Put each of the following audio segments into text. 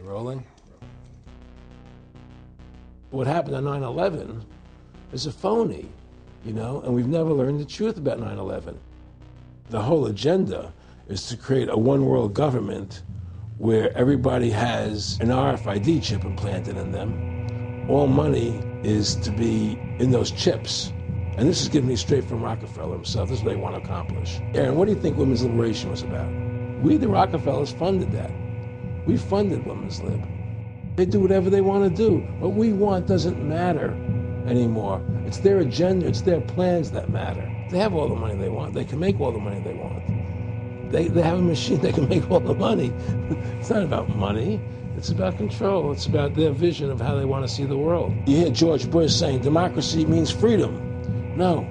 Rolling? What happened on 9/11 is a phony, and we've never learned the truth about 9/11. The whole agenda is to create a one-world government where everybody has an RFID chip implanted in them. All money is to be in those chips. And this is given me straight from Rockefeller himself. This is what they want to accomplish. Aaron, what do you think women's liberation was about? We, the Rockefellers, funded that. We funded women's lib. They do whatever they want to do. What we want doesn't matter anymore. It's their agenda, it's their plans that matter. They have all the money they want. They can make all the money they want. They have a machine that can make all the money. It's not about money. It's about control. It's about their vision of how they want to see the world. You hear George Bush saying democracy means freedom. No.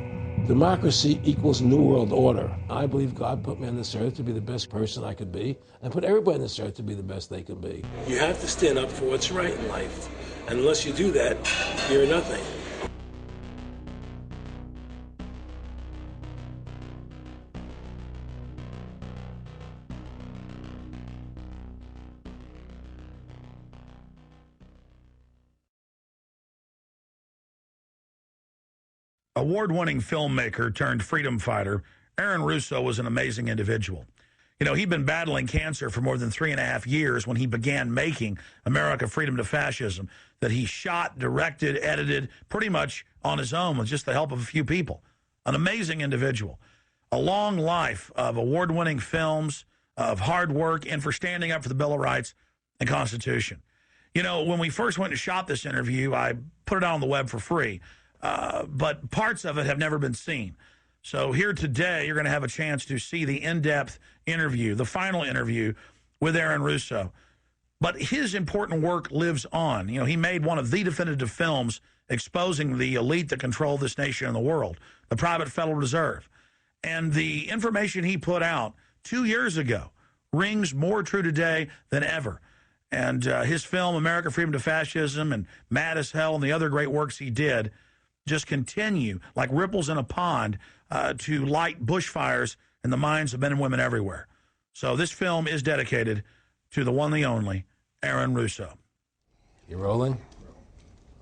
Democracy equals New World Order. I believe God put me on this earth to be the best person I could be, and put everybody on this earth to be the best they can be. You have to stand up for what's right in life. And unless you do that, you're nothing. Award-winning filmmaker turned freedom fighter, Aaron Russo was an amazing individual. He'd been battling cancer for more than 3.5 years when he began making America Freedom to Fascism, that he shot, directed, edited, pretty much on his own with just the help of a few people. An amazing individual. A long life of award-winning films, of hard work, and for standing up for the Bill of Rights and Constitution. When we first went to shot this interview, I put it out on the web for free. But parts of it have never been seen. So here today, you're going to have a chance to see the in-depth interview, the final interview with Aaron Russo. But his important work lives on. He made one of the definitive films exposing the elite that control this nation and the world, the private Federal Reserve. And the information he put out 2 years ago rings more true today than ever. And his film, America Freedom to Fascism, and Mad as Hell, and the other great works he did, just continue like ripples in a pond to light bushfires in the minds of men and women everywhere. So this film is dedicated to the one, the only, Aaron Russo. You rolling?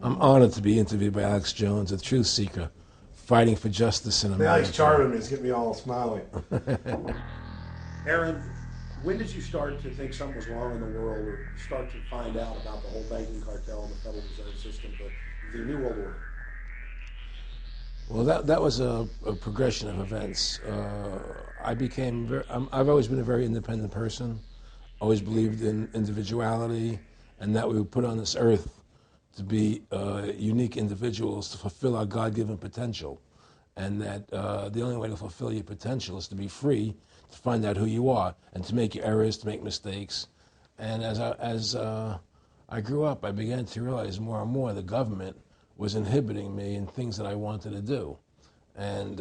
I'm honored to be interviewed by Alex Jones, a truth seeker, fighting for justice in America. Alex charming is getting me all smiling. Aaron, when did you start to think something was wrong in the world, or start to find out about the whole banking cartel and the Federal Reserve System, the New World Order? Well, that was a progression of events. I've always been a very independent person, always believed in individuality, and that we were put on this earth to be unique individuals to fulfill our God-given potential, and that the only way to fulfill your potential is to be free, to find out who you are, and to make your errors, to make mistakes. And as I grew up, I began to realize more and more the government was inhibiting me in things that I wanted to do. And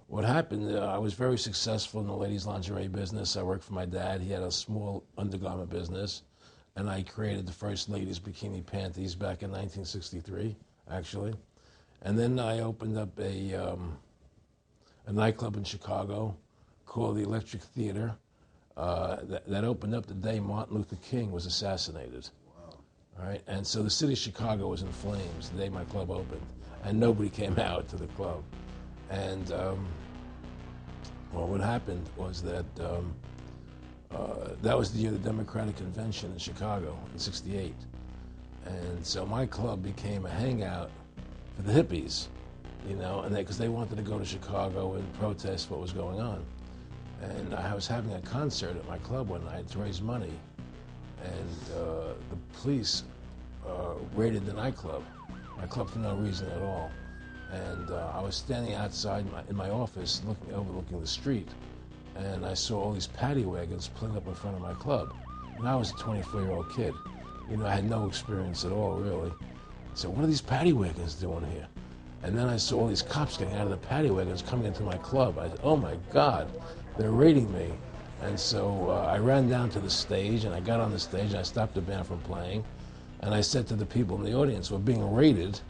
what happened, I was very successful in the ladies' lingerie business. I worked for my dad. He had a small undergarment business, and I created the first ladies' bikini panties back in 1963, actually. And then I opened up a nightclub in Chicago called the Electric Theater that opened up the day Martin Luther King was assassinated. All right, and so the city of Chicago was in flames the day my club opened, and nobody came out to the club. And well, what happened was that that was the year of the Democratic Convention in Chicago in '68, and so my club became a hangout for the hippies, and because they wanted to go to Chicago and protest what was going on. And I was having a concert at my club one night to raise money. And the police raided the nightclub, my club, for no reason at all. And I was standing outside in my office overlooking the street, and I saw all these paddy wagons pulling up in front of my club. And I was a 24-year-old kid. I had no experience at all, really. So what are these paddy wagons doing here? And then I saw all these cops getting out of the paddy wagons coming into my club. I said, oh my God, they're raiding me. And so I ran down to the stage, and I got on the stage, and I stopped the band from playing. And I said to the people in the audience, we're being raided,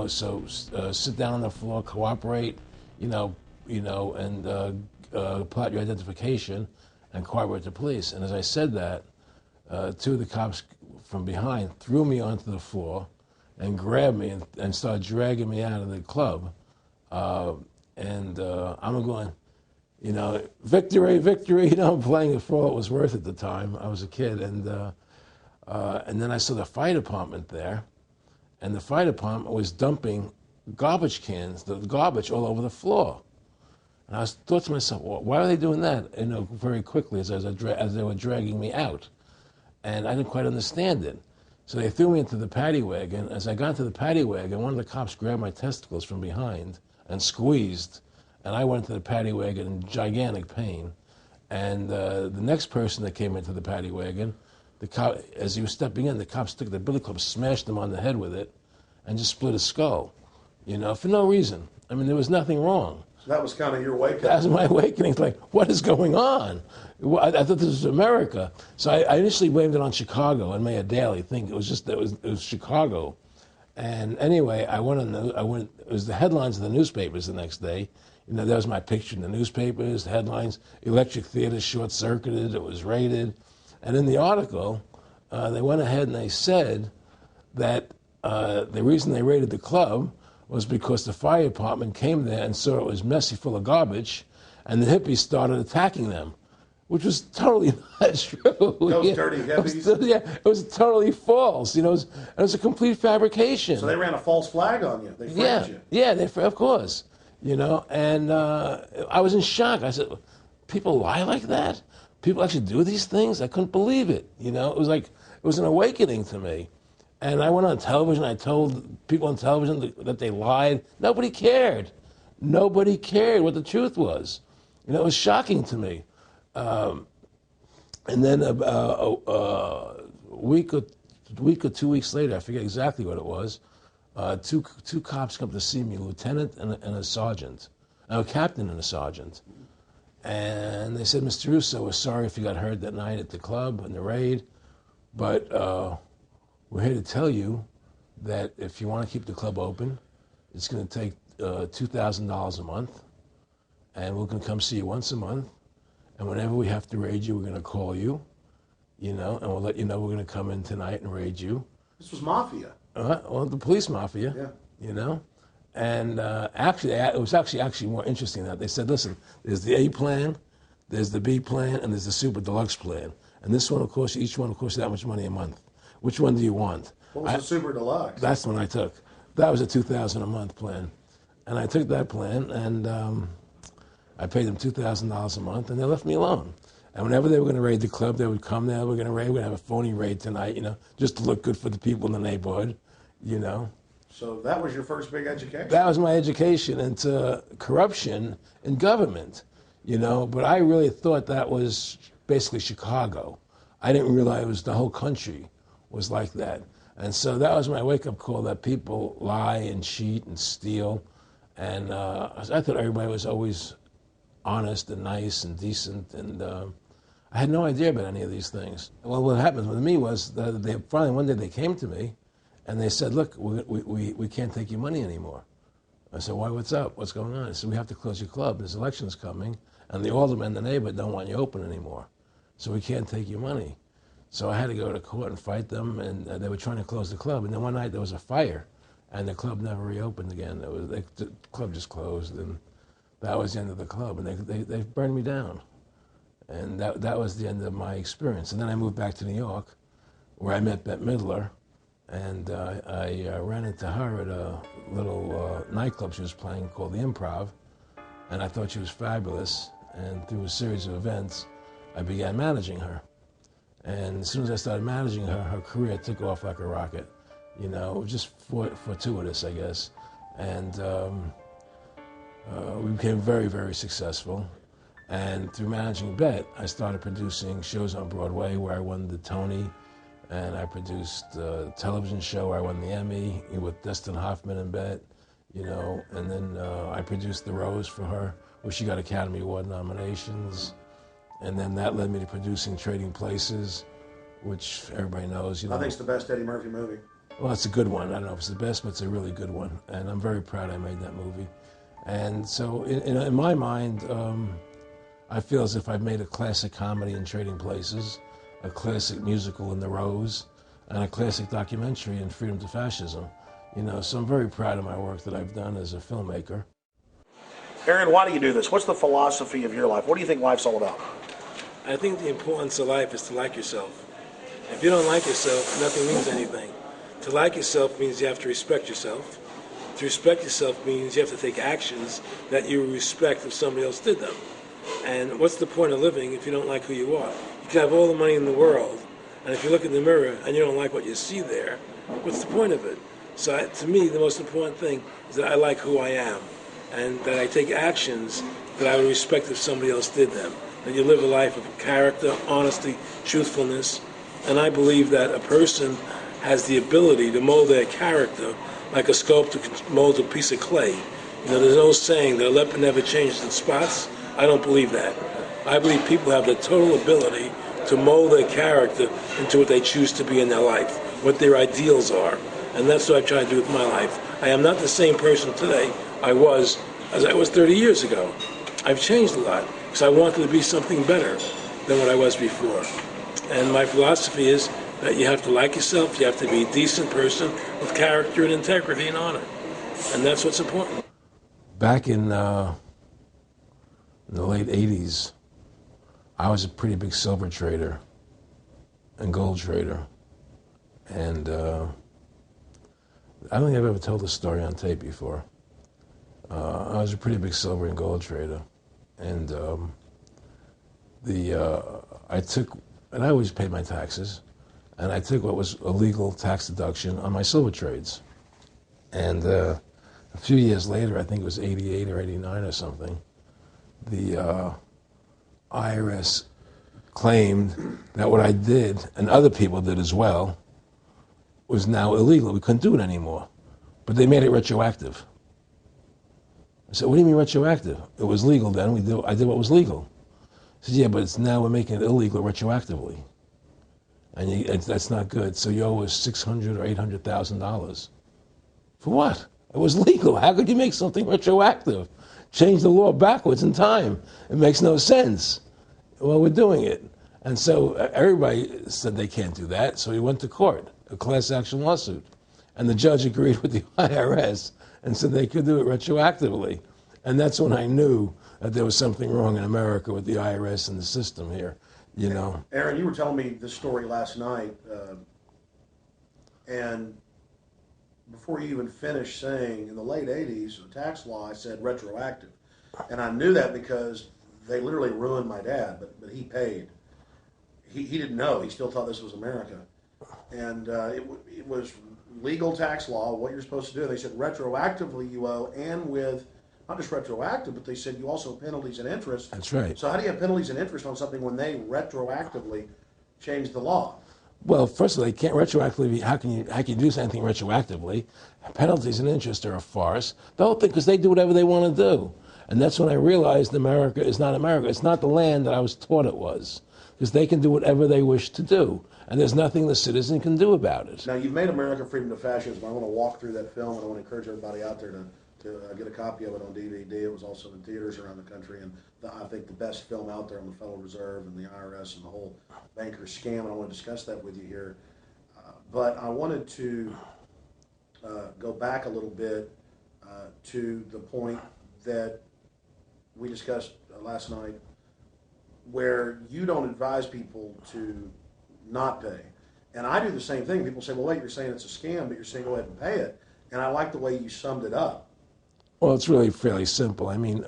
so sit down on the floor, cooperate, and pull out your identification and cooperate with the police. And as I said that, two of the cops from behind threw me onto the floor and grabbed me and started dragging me out of the club. I'm going, you know, victory, victory. You know, I'm playing it for all it was worth at the time. I was a kid. And then I saw the fire department there. And the fire department was dumping garbage cans, the garbage all over the floor. And I thought to myself, well, why are they doing that? You know, very quickly as they were dragging me out. And I didn't quite understand it. So they threw me into the paddy wagon. As I got into the paddy wagon, one of the cops grabbed my testicles from behind and squeezed. And I went into the paddy wagon in gigantic pain. And the next person that came into the paddy wagon, the cop, as he was stepping in, the cops took the billy club, smashed him on the head with it, and just split his skull, you know, for no reason. I mean, there was nothing wrong. So that was kind of your wake-up. That was my awakening. It's like, what is going on? I thought this was America. So I initially blamed it on Chicago and Mayor Daley, thinking it was Chicago. And anyway, it was the headlines of the newspapers the next day. You know, there was my picture in the newspapers, the headlines, Electric Theater short-circuited, it was raided. And in the article, they went ahead and they said that the reason they raided the club was because the fire department came there and saw it was messy, full of garbage, and the hippies started attacking them, which was totally not true. Those dirty hippies? It was totally false. You know, it was a complete fabrication. So they ran a false flag on you. They framed you. Yeah, of course. You know, and I was in shock. I said, people lie like that? People actually do these things? I couldn't believe it. You know, it was an awakening to me. And I went on television. I told people on television that they lied. Nobody cared. Nobody cared what the truth was. You know, it was shocking to me. And then a week or 2 weeks later, I forget exactly what it was, two cops come to see me, a lieutenant and a sergeant, a captain and a sergeant. And they said, Mr. Russo, we're sorry if you got hurt that night at the club in the raid, but we're here to tell you that if you want to keep the club open, it's going to take $2,000 a month, and we're going to come see you once a month, and whenever we have to raid you, we're going to call you, you know, and we'll let you know we're going to come in tonight and raid you. This was mafia. Well, the police mafia, Yeah. You know. And actually, it was actually more interesting than that. They said, listen, there's the A plan, there's the B plan, and there's the super deluxe plan. And this one, of course, each one will cost you that much money a month. Which one do you want? What was the super deluxe? That's the one I took. That was a $2,000 a month plan. And I took that plan, and I paid them $2,000 a month, and they left me alone. And whenever they were going to raid the club, they would come there, we're going to have a phony raid tonight, you know, just to look good for the people in the neighborhood, you know. So that was your first big education? That was my education into corruption in government, you know. But I really thought that was basically Chicago. I didn't realize it was the whole country was like that. And so that was my wake-up call, that people lie and cheat and steal. And I thought everybody was always honest and nice and decent. And I had no idea about any of these things. Well, what happened with me was that they finally one day they came to me and they said, look, we can't take your money anymore. I said, why, what's up? What's going on? I said, we have to close your club. There's elections coming, and the aldermen in the neighborhood don't want you open anymore. So we can't take your money. So I had to go to court and fight them, and they were trying to close the club. And then one night there was a fire, and the club never reopened again. The club just closed, and that was the end of the club. And they burned me down. And that was the end of my experience. And then I moved back to New York, where I met Bette Midler. And I ran into her at a little nightclub she was playing called The Improv, and I thought she was fabulous. And through a series of events, I began managing her. And as soon as I started managing her, her career took off like a rocket. You know, it was just fortuitous, I guess. And we became very, very successful. And through managing Bette, I started producing shows on Broadway where I won the Tony. And I produced a television show where I won the Emmy with Dustin Hoffman and Bette, you know. And then I produced The Rose for her, where she got Academy Award nominations. And then that led me to producing Trading Places, which everybody knows, you know. I think it's the best Eddie Murphy movie. Well, it's a good one. I don't know if it's the best, but it's a really good one. And I'm very proud I made that movie. And so in my mind, I feel as if I've made a classic comedy in Trading Places. a classic musical in The Rose, and a classic documentary in Freedom to Fascism. You know, so I'm very proud of my work that I've done as a filmmaker. Aaron, why do you do this? What's the philosophy of your life? What do you think life's all about? I think the importance of life is to like yourself. If you don't like yourself, nothing means anything. To like yourself means you have to respect yourself. To respect yourself means you have to take actions that you respect if somebody else did them. And what's the point of living if you don't like who you are? You can have all the money in the world, and if you look in the mirror and you don't like what you see there, what's the point of it? So to me, the most important thing is that I like who I am, and that I take actions that I would respect if somebody else did them. That you live a life of character, honesty, truthfulness, and I believe that a person has the ability to mold their character like a sculptor can mold a piece of clay. You know, there's no saying that a leopard never changes its spots. I don't believe that. I believe people have the total ability to mold their character into what they choose to be in their life, what their ideals are. And that's what I try to do with my life. I am not the same person today as I was 30 years ago. I've changed a lot because I wanted to be something better than what I was before. And my philosophy is that you have to like yourself, you have to be a decent person with character and integrity and honor. And that's what's important. Back in the late 80s, I was a pretty big silver trader and gold trader. And I don't think I've ever told this story on tape before. I was a pretty big silver and gold trader. And I always paid my taxes. And I took what was a legal tax deduction on my silver trades. And a few years later, I think it was 88 or 89 or something, the IRS claimed that what I did, and other people did as well, was now illegal. We couldn't do it anymore. But they made it retroactive. I said, what do you mean retroactive? It was legal then. I did what was legal. I said, yeah, but now we're making it illegal retroactively. And that's not good. So you owe us $600,000 or $800,000. For what? It was legal. How could you make something retroactive? Change the law backwards in time. It makes no sense. Well, we're doing it. And so everybody said they can't do that. So we went to court, a class action lawsuit. And the judge agreed with the IRS and said they could do it retroactively. And that's when I knew that there was something wrong in America with the IRS and the system here. You know, Aaron, you were telling me this story last night, and before you even finished saying, in the late 80s, the tax law, I said retroactive. And I knew that because they literally ruined my dad, but he paid. He didn't know. He still thought this was America. And it was legal tax law, what you're supposed to do. They said retroactively you owe, and with not just retroactive, but they said you also have penalties and interest. That's right. So how do you have penalties and interest on something when they retroactively changed the law? Well, first of all, they can't retroactively. How can you do anything retroactively? Penalties and interest are a farce. The whole thing, because they do whatever they want to do. And that's when I realized America is not America. It's not the land that I was taught it was. Because they can do whatever they wish to do. And there's nothing the citizen can do about it. Now, you've made America Freedom to Fascism. I want to walk through that film, and I want to encourage everybody out there to get a copy of it on DVD. It was also in theaters around the country, and I think the best film out there on the Federal Reserve and the IRS and the whole banker scam, and I want to discuss that with you here. But I wanted to go back a little bit to the point that we discussed last night, where you don't advise people to not pay. And I do the same thing. People say, well, wait, you're saying it's a scam, but you're saying go ahead and pay it. And I like the way you summed it up. Well, it's really fairly simple. I mean,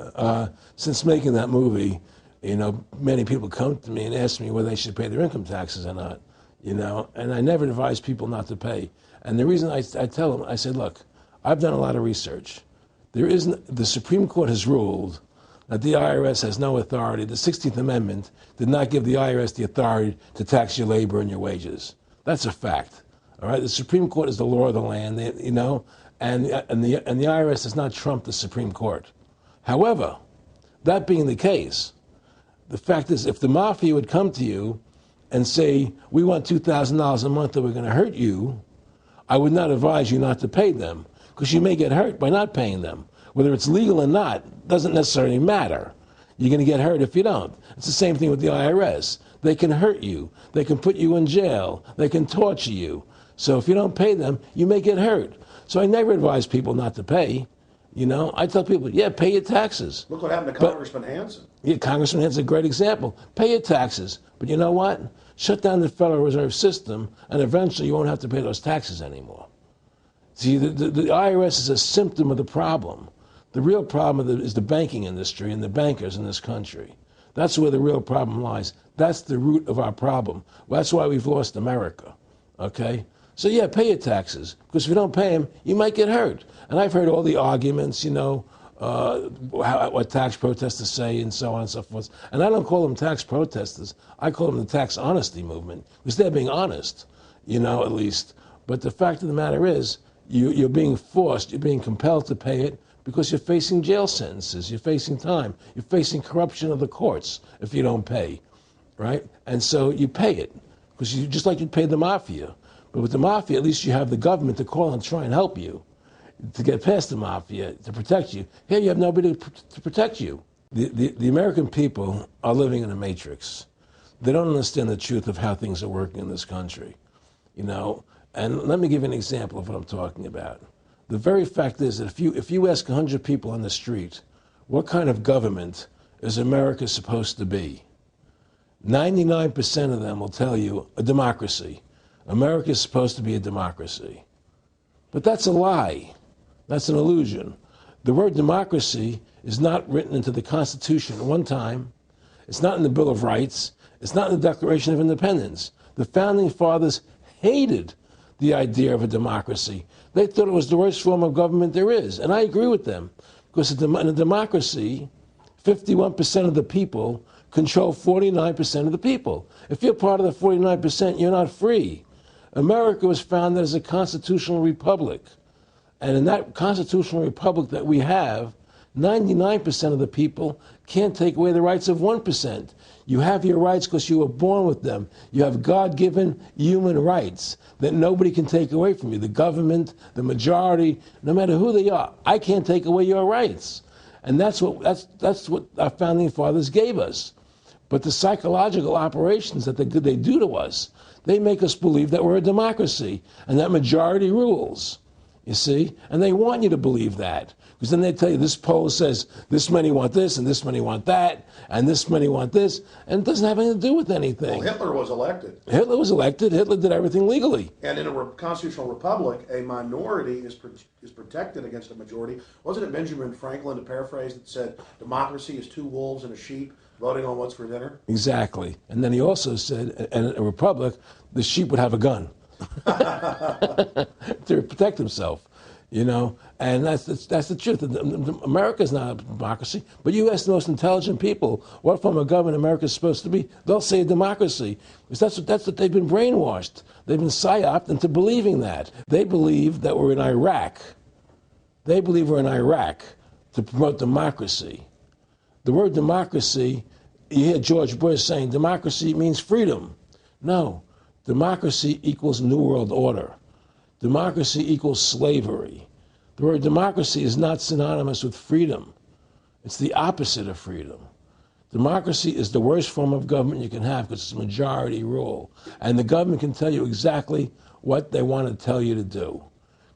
since making that movie, you know, many people come to me and ask me whether they should pay their income taxes or not, you know, and I never advise people not to pay. And the reason I tell them, I said, look, I've done a lot of research. The Supreme Court has ruled that the IRS has no authority. The 16th Amendment did not give the IRS the authority to tax your labor and your wages. That's a fact. All right, the Supreme Court is the law of the land, you know, and the IRS does not trump the Supreme Court. However, that being the case, the fact is, if the mafia would come to you and say, we want $2,000 a month or we're going to hurt you, I would not advise you not to pay them, because you may get hurt by not paying them. Whether it's legal or not doesn't necessarily matter. You're going to get hurt if you don't. It's the same thing with the IRS. they can hurt you. They can put you in jail. They can torture you. So if you don't pay them, you may get hurt. So I never advise people not to pay. You know, I tell people, yeah, pay your taxes. Look what happened to Congressman Hansen. Yeah, Congressman Hansen's a great example. Pay your taxes. But you know what? Shut down the Federal Reserve System, and eventually you won't have to pay those taxes anymore. See, the IRS is a symptom of the problem. The real problem is the banking industry and the bankers in this country. That's where the real problem lies. That's the root of our problem. That's why we've lost America, okay? So yeah, pay your taxes, because if you don't pay them, you might get hurt. And I've heard all the arguments, you know, what tax protesters say and so on and so forth. And I don't call them tax protesters. I call them the tax honesty movement, because they're being honest, you know, at least. But the fact of the matter is, you're being forced, you're being compelled to pay it, because you're facing jail sentences, you're facing time, you're facing corruption of the courts if you don't pay, right? And so you pay it, because you just like you'd pay the mafia. But with the mafia, at least you have the government to call and try and help you to get past the mafia, to protect you. Here you have nobody to protect you. The American people are living in a matrix. They don't understand the truth of how things are working in this country, you know? And let me give you an example of what I'm talking about. The very fact is that if you ask 100 people on the street, what kind of government is America supposed to be? 99% of them will tell you a democracy. America is supposed to be a democracy. But that's a lie. That's an illusion. The word democracy is not written into the Constitution at one time. It's not in the Bill of Rights. It's not in the Declaration of Independence. The Founding Fathers hated the idea of a democracy. They thought it was the worst form of government there is. And I agree with them, because in a democracy, 51% of the people control 49% of the people. If you're part of the 49%, you're not free. America was founded as a constitutional republic. And in that constitutional republic that we have, 99% of the people can't take away the rights of 1%. You have your rights because you were born with them. You have God-given human rights that nobody can take away from you. The government, the majority, no matter who they are, I can't take away your rights. And that's what our founding fathers gave us. But the psychological operations that they do to us, they make us believe that we're a democracy and that majority rules, you see? And they want you to believe that. Because then they tell you this poll says this many want this and this many want that and this many want this, and it doesn't have anything to do with anything. Well, Hitler was elected. Hitler was elected. Hitler did everything legally. And in a constitutional republic, a minority is protected against a majority. Wasn't it Benjamin Franklin, to paraphrase, that said democracy is two wolves and a sheep voting on what's for dinner? Exactly. And then he also said, in a republic, the sheep would have a gun to protect himself. You know, and that's the truth. America's not a democracy, but you ask the most intelligent people what form of government America is supposed to be, they'll say a democracy. Because that's what they've been brainwashed. They've been psyoped into believing that. They believe that we're in Iraq. They believe we're in Iraq to promote democracy. The word democracy, you hear George Bush saying democracy means freedom. No, democracy equals New World Order. Democracy equals slavery. The word democracy is not synonymous with freedom. It's the opposite of freedom. Democracy is the worst form of government you can have because it's majority rule. And the government can tell you exactly what they want to tell you to do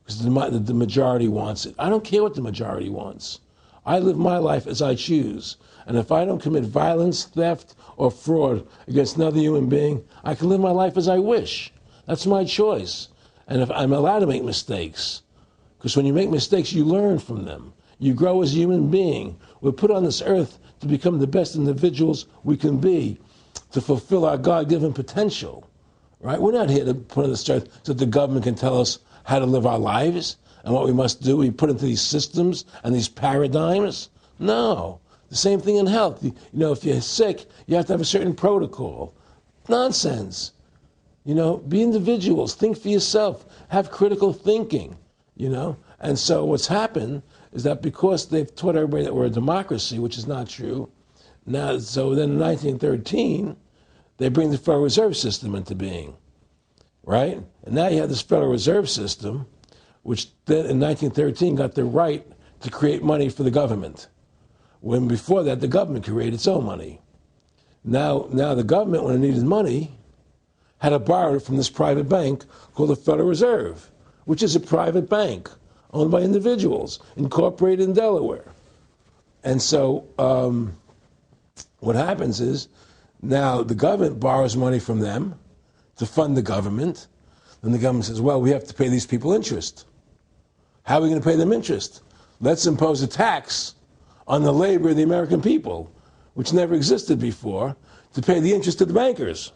because the majority wants it. I don't care what the majority wants. I live my life as I choose. And if I don't commit violence, theft, or fraud against another human being, I can live my life as I wish. That's my choice. And if I'm allowed to make mistakes, because when you make mistakes, you learn from them. You grow as a human being. We're put on this earth to become the best individuals we can be, to fulfill our God-given potential, right? We're not here to put on this earth so that the government can tell us how to live our lives and what we must do. We put into these systems and these paradigms. No. The same thing in health. You know, if you're sick, you have to have a certain protocol. Nonsense. You know, be individuals, think for yourself, have critical thinking, you know. And so what's happened is that because they've taught everybody that we're a democracy, which is not true, now, so then in 1913, they bring the Federal Reserve System into being, right? And now you have this Federal Reserve System, which then in 1913 got the right to create money for the government, when before that the government created its own money. Now the government, when it needed money, had to borrow it from this private bank called the Federal Reserve, which is a private bank owned by individuals, incorporated in Delaware. And so what happens is now the government borrows money from them to fund the government. Then the government says, well, we have to pay these people interest. How are we going to pay them interest? Let's impose a tax on the labor of the American people, which never existed before, to pay the interest to the bankers.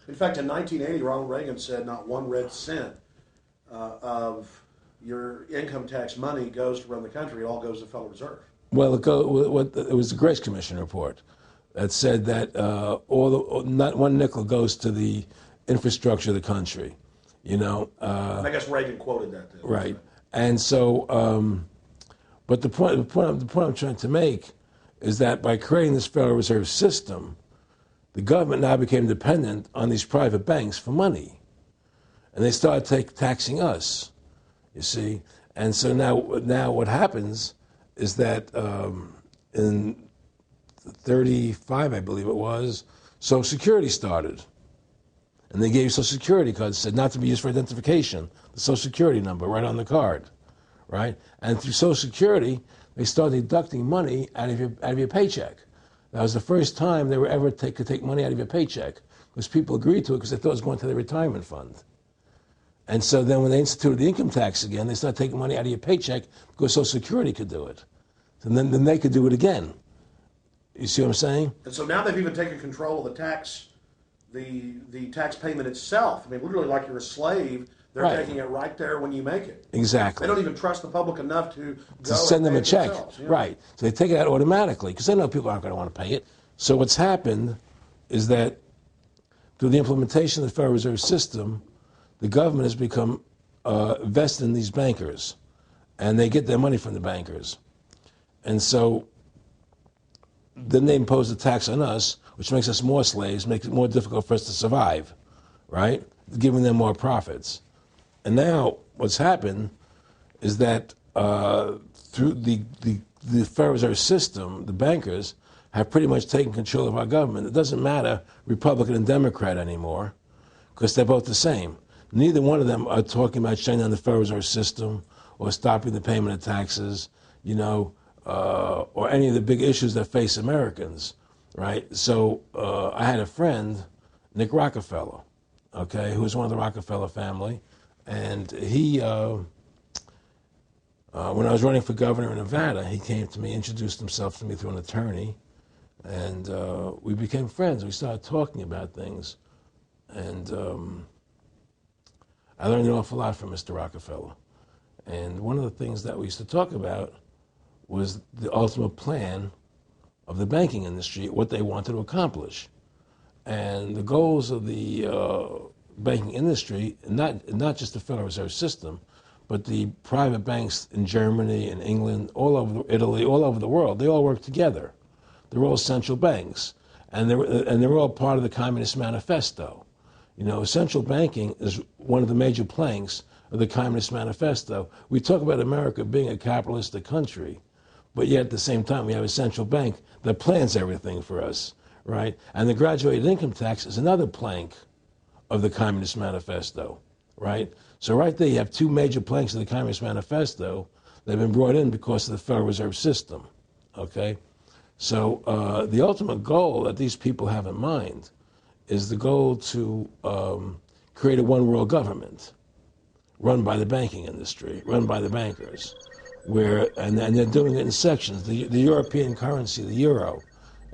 In fact, in 1980, Ronald Reagan said not 1 red cent of your income tax money goes to run the country. It all goes to the Federal Reserve. Well, it was the Grace Commission report that said that not one nickel goes to the infrastructure of the country. And I guess Reagan quoted that too. Right. And so, but the point I'm trying to make is that by creating this Federal Reserve System, the government now became dependent on these private banks for money. And they started taxing us, you see. And so now what happens is that in 35, I believe it was, Social Security started. And they gave you Social Security cards, said not to be used for identification, the Social Security number right on the card, right? And through Social Security, they started deducting money out of your paycheck. That was the first time they were ever could take money out of your paycheck, because people agreed to it because they thought it was going to their retirement fund. And so then when they instituted the income tax again, they started taking money out of your paycheck because Social Security could do it. And then they could do it again. You see what I'm saying? And so now they've even taken control of the tax payment itself. I mean, literally like you're a slave. They're taking it right there when you make it. Exactly. They don't even trust the public enough to send them a check. Yeah. Right. So they take it out automatically because they know people aren't going to want to pay it. So what's happened is that through the implementation of the Federal Reserve System, the government has become vested in these bankers, and they get their money from the bankers. And so then they impose a tax on us, which makes us more slaves, makes it more difficult for us to survive, right? Giving them more profits. And now what's happened is that through the Federal Reserve System, the bankers have pretty much taken control of our government. It doesn't matter Republican and Democrat anymore, because they're both the same. Neither one of them are talking about shutting down the Federal Reserve System or stopping the payment of taxes, or any of the big issues that face Americans, right? So I had a friend, Nick Rockefeller, okay, who was one of the Rockefeller family, and he, when I was running for governor in Nevada, he came to me, introduced himself to me through an attorney, and we became friends. We started talking about things, and I learned an awful lot from Mr. Rockefeller. And one of the things that we used to talk about was the ultimate plan of the banking industry, what they wanted to accomplish. And the goals of the banking industry, not just the Federal Reserve System, but the private banks in Germany and England, all over Italy, all over the world, they all work together. They're all central banks, and they're all part of the Communist Manifesto. Central banking is one of the major planks of the Communist Manifesto. We talk about America being a capitalistic country, but yet at the same time we have a central bank that plans everything for us, right? And the graduated income tax is another plank of the Communist Manifesto, right? So right there you have two major planks of the Communist Manifesto that have been brought in because of the Federal Reserve System, okay? So the ultimate goal that these people have in mind is the goal to create a one-world government run by the banking industry, run by the bankers, and they're doing it in sections. The European currency, the euro,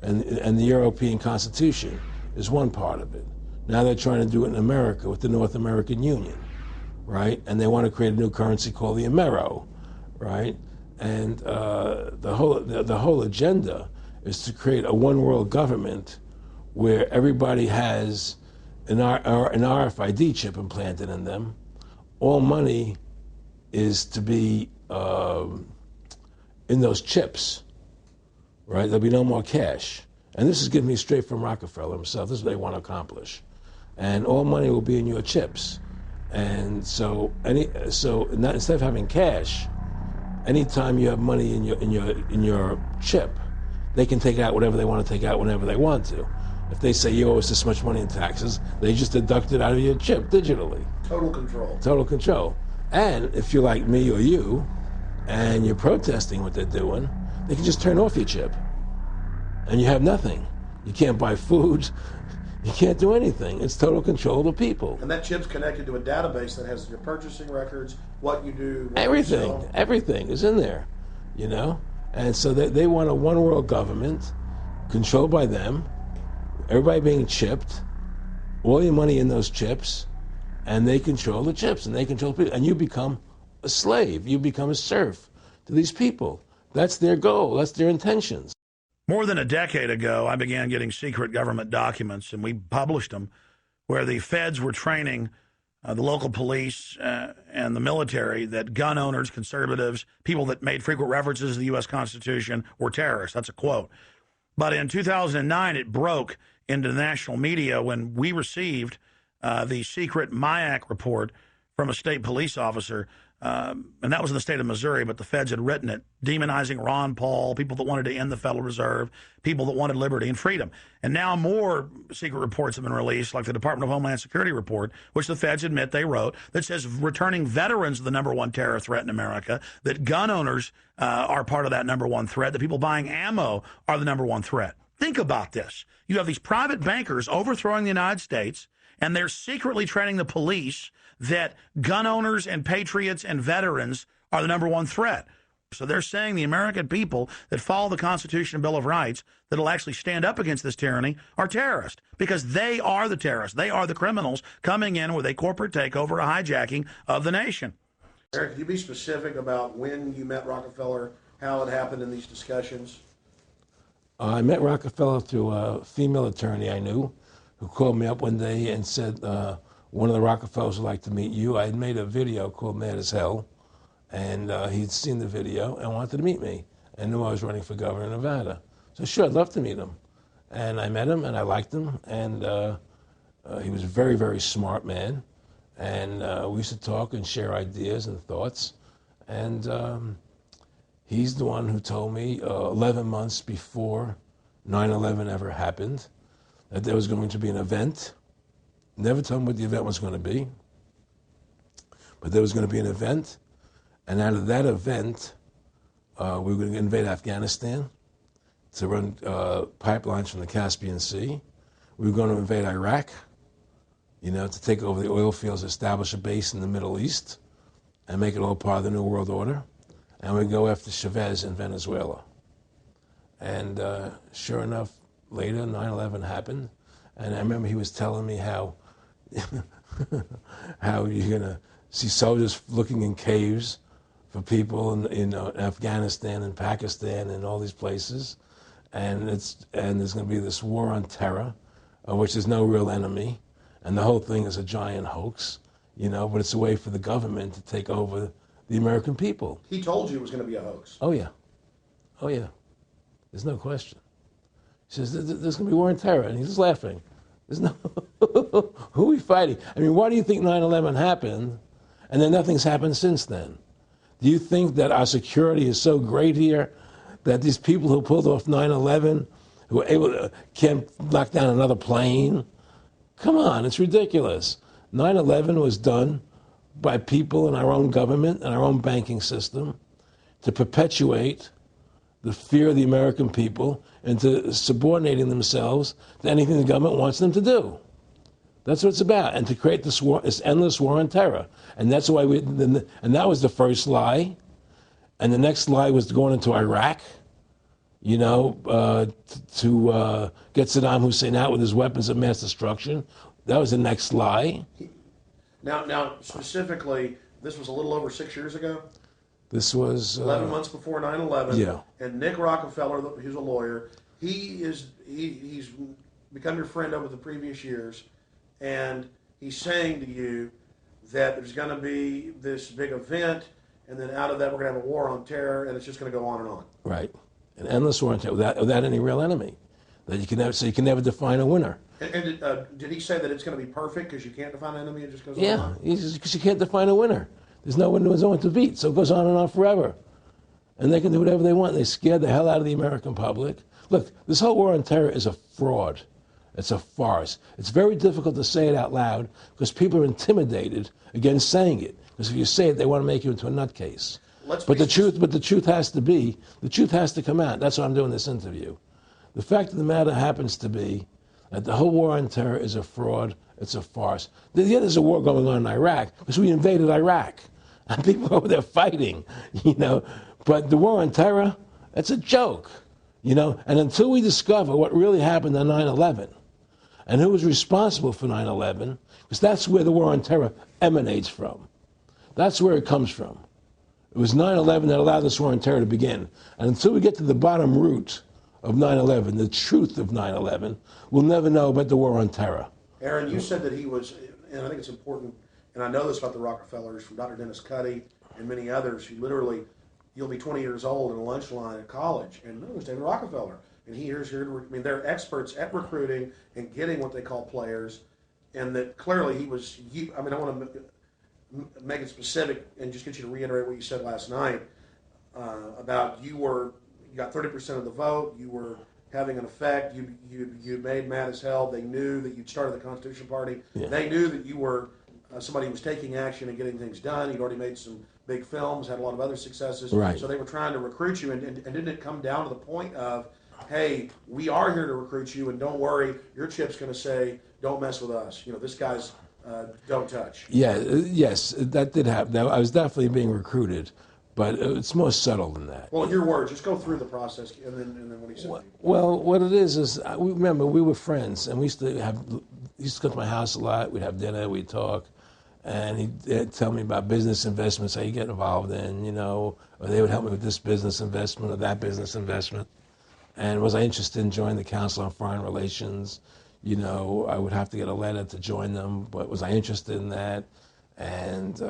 and the European Constitution is one part of it. Now they're trying to do it in America with the North American Union, right? And they want to create a new currency called the Amero, right? And the whole agenda is to create a one-world government where everybody has an RFID chip implanted in them. All money is to be in those chips, right? There'll be no more cash. And this is given me straight from Rockefeller himself. This is what they want to accomplish. And all money will be in your chips. And so instead of having cash, anytime you have money in your chip, they can take out whatever they want to take out whenever they want to. If they say you owe us this much money in taxes, they just deduct it out of your chip digitally. Total control. Total control. And if you're like me or you, and you're protesting what they're doing, they can just turn off your chip. And you have nothing. You can't buy food. You can't do anything. It's total control of the people. And that chip's connected to a database that has your purchasing records, what you do, what Everything. you sell. Everything is in there, you know? And so they want a one world government controlled by them, everybody being chipped, all your money in those chips, and they control the chips, and they control people. And you become a slave. You become a serf to these people. That's their goal. That's their intentions. More than a decade ago, I began getting secret government documents, and we published them, where the feds were training the local police and the military that gun owners, conservatives, people that made frequent references to the U.S. Constitution were terrorists. That's a quote. But in 2009, it broke into the national media when we received the secret MIAC report from a state police officer, and that was in the state of Missouri, but the feds had written it, demonizing Ron Paul, people that wanted to end the Federal Reserve, people that wanted liberty and freedom. And now more secret reports have been released, like the Department of Homeland Security report, which the feds admit they wrote, that says returning veterans are the number one terror threat in America, that gun owners are part of that number one threat, that people buying ammo are the number one threat. Think about this. You have these private bankers overthrowing the United States, and they're secretly training the police that gun owners and patriots and veterans are the number one threat. So they're saying the American people that follow the Constitution and Bill of Rights that will actually stand up against this tyranny are terrorists, because they are the terrorists. They are the criminals coming in with a corporate takeover, a hijacking of the nation. Eric, could you be specific about when you met Rockefeller, how it happened in these discussions? I met Rockefeller through a female attorney I knew who called me up one day and said, one of the Rockefellers would like to meet you. I had made a video called Mad as Hell, and he'd seen the video and wanted to meet me and knew I was running for governor of Nevada. So sure, I'd love to meet him. And I met him, and I liked him, and he was a very, very smart man. And we used to talk and share ideas and thoughts. And he's the one who told me 11 months before 9/11 ever happened that there was going to be an event. Never told me what the event was going to be, but there was going to be an event, and out of that event, we were going to invade Afghanistan to run pipelines from the Caspian Sea. We were going to invade Iraq, you know, to take over the oil fields, establish a base in the Middle East, and make it all part of the New World Order. And we'd go after Chavez in Venezuela. And sure enough, later, 9/11 happened, and I remember he was telling me how you're going to see soldiers looking in caves for people in Afghanistan and Pakistan and all these places. And there's going to be this war on terror, which there's no real enemy. And the whole thing is a giant hoax, you know, but it's a way for the government to take over the American people. He told you it was going to be a hoax. Oh, yeah. Oh, yeah. There's no question. He says, there's going to be war on terror. And he's just laughing. There's no, who are we fighting? I mean, why do you think 9/11 happened and then nothing's happened since then? Do you think that our security is so great here that these people who pulled off 9/11, who were able to, can't knock down another plane? Come on, it's ridiculous. 9/11 was done by people in our own government and our own banking system to perpetuate the fear of the American people into subordinating themselves to anything the government wants them to do. That's what it's about, and to create this war, this endless war on terror. And that's why and that was the first lie. And the next lie was going into Iraq, you know, to get Saddam Hussein out with his weapons of mass destruction. That was the next lie. Now, specifically, this was a little over 6 years ago? This was 11 months before 9/11. Yeah. And Nick Rockefeller, who's a lawyer, he's become your friend over the previous years, and he's saying to you that there's going to be this big event, and then out of that we're going to have a war on terror, and it's just going to go on and on. Right. An endless war on terror without any real enemy. That you can never, so you can never define a winner. And did he say that it's going to be perfect because you can't define an enemy? It just goes on Yeah, and on? because you can't define a winner. There's no one to beat, so it goes on and on forever. and they can do whatever they want. They scare the hell out of the American public. Look, this whole war on terror is a fraud. It's a farce. It's very difficult to say it out loud because people are intimidated against saying it. Because if you say it, they want to make you into a nutcase. But the truth has to come out. That's why I'm doing this interview. The fact of the matter happens to be that the whole war on terror is a fraud. It's a farce. Yeah, there's a war going on in Iraq because we invaded Iraq. And people over there fighting, you know. But the war on terror, it's a joke, you know. And until we discover what really happened on 9/11 and who was responsible for 9/11, because that's where the war on terror emanates from. That's where it comes from. It was 9/11 that allowed this war on terror to begin. And until we get to the bottom root of 9/11, the truth of 9/11, we'll never know about the war on terror. Aaron, you said that he was, and I think it's important, and I know this about the Rockefellers from Dr. Dennis Cuddy and many others who literally, you'll be 20 years old in a lunch line at college, and no, it was David Rockefeller. And here's your, I mean, they're experts at recruiting and getting what they call players, and that clearly he was, I mean, I want to make it specific and just get you to reiterate what you said last night about you got 30% of the vote, you were having an effect, you made mad as hell, they knew that you'd started the Constitution Party, they knew that you were somebody who was taking action and getting things done, you'd already made some big films, had a lot of other successes, right. So they were trying to recruit you, and didn't it come down to the point of, hey, we are here to recruit you, and don't worry, your chip's going to say, don't mess with us, you know, this guy's don't touch. Yeah, yes, that did happen. I was definitely being recruited, but it's more subtle than that. Well, in your words, just go through the process, and then what he said. Well, what it is remember, we were friends, and we used to go to my house a lot. We'd have dinner, we'd talk, and he'd tell me about business investments, how you get involved in, you know, or they would help me with this business investment or that business investment. And was I interested in joining the Council on Foreign Relations? You know, I would have to get a letter to join them, but was I interested in that? And,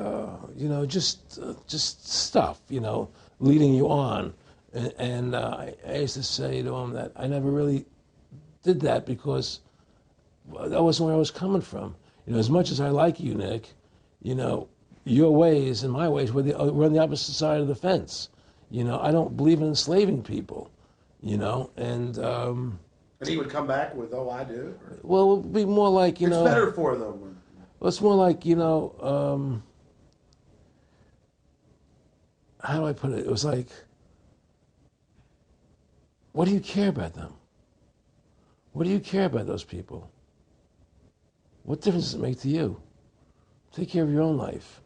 you know, just stuff, you know, leading you on. And I used to say to him that I never really did that because that wasn't where I was coming from. You know, as much as I like you, Nick, you know, your ways and my ways, we're on the opposite side of the fence. You know, I don't believe in enslaving people, you know, and he would come back with, oh, I do? Or? Well, it would be more like, you know... It's better for them. Well, it's more like, you know, how do I put it? It was like, what do you care about them? What do you care about those people? What difference does it make to you? Take care of your own life.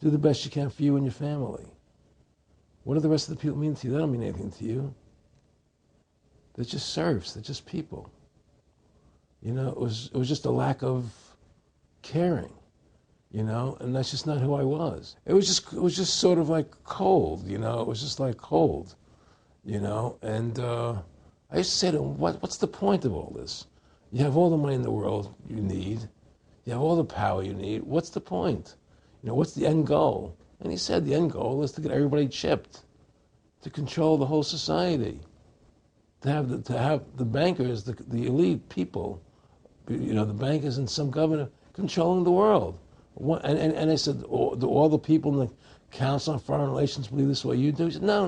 Do the best you can for you and your family. What do the rest of the people mean to you? They don't mean anything to you. They're just serfs. They're just people. You know, it was just a lack of caring, you know, and that's just not who I was. It was just sort of like cold, you know. It was just like cold, you know. And I used to say to him, what's the point of all this? You have all the money in the world you need. You have all the power you need. What's the point? You know, what's the end goal? And he said the end goal is to get everybody chipped, to control the whole society. To have the bankers, the elite people, you know, the bankers and some governor controlling the world. And I said, all the people in the Council on Foreign Relations believe this way you do? He said, no.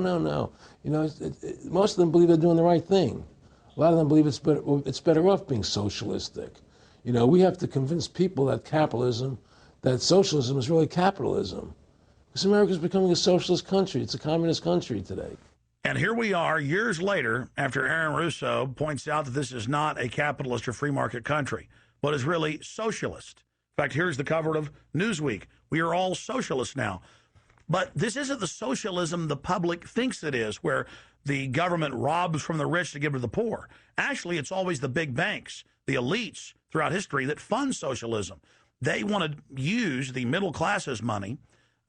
You know, most of them believe they're doing the right thing. A lot of them believe it's better off being socialistic. You know, we have to convince people that socialism is really capitalism. Because America's becoming a socialist country. It's a communist country today. And here we are years later after Aaron Russo points out that this is not a capitalist or free market country, but is really socialist. In fact, here's the cover of Newsweek. We are all socialists now. But this isn't the socialism the public thinks it is, where the government robs from the rich to give to the poor. Actually, it's always the big banks, the elites throughout history that fund socialism. They want to use the middle class's money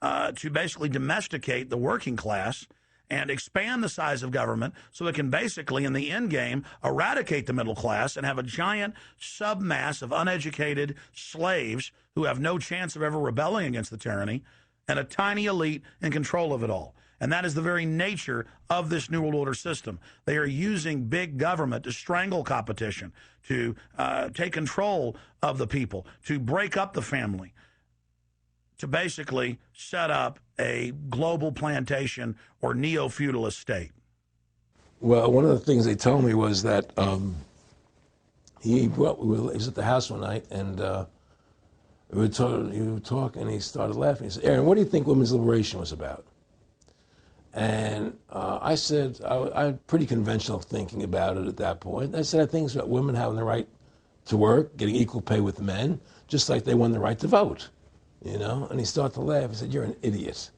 to basically domesticate the working class and expand the size of government so it can basically, in the end game, eradicate the middle class and have a giant submass of uneducated slaves who have no chance of ever rebelling against the tyranny, and a tiny elite in control of it all. And that is the very nature of this New World Order system. They are using big government to strangle competition, to take control of the people, to break up the family, to basically set up a global plantation or neo-feudalist state? Well, one of the things they told me was that he was at the house one night, and he would talk, and he started laughing. He said, "Aaron, what do you think women's liberation was about?" And I said, I had pretty conventional thinking about it at that point. I said, I think it's about women having the right to work, getting equal pay with men, just like they won the right to vote, you know? And he started to laugh. He said, "You're an idiot."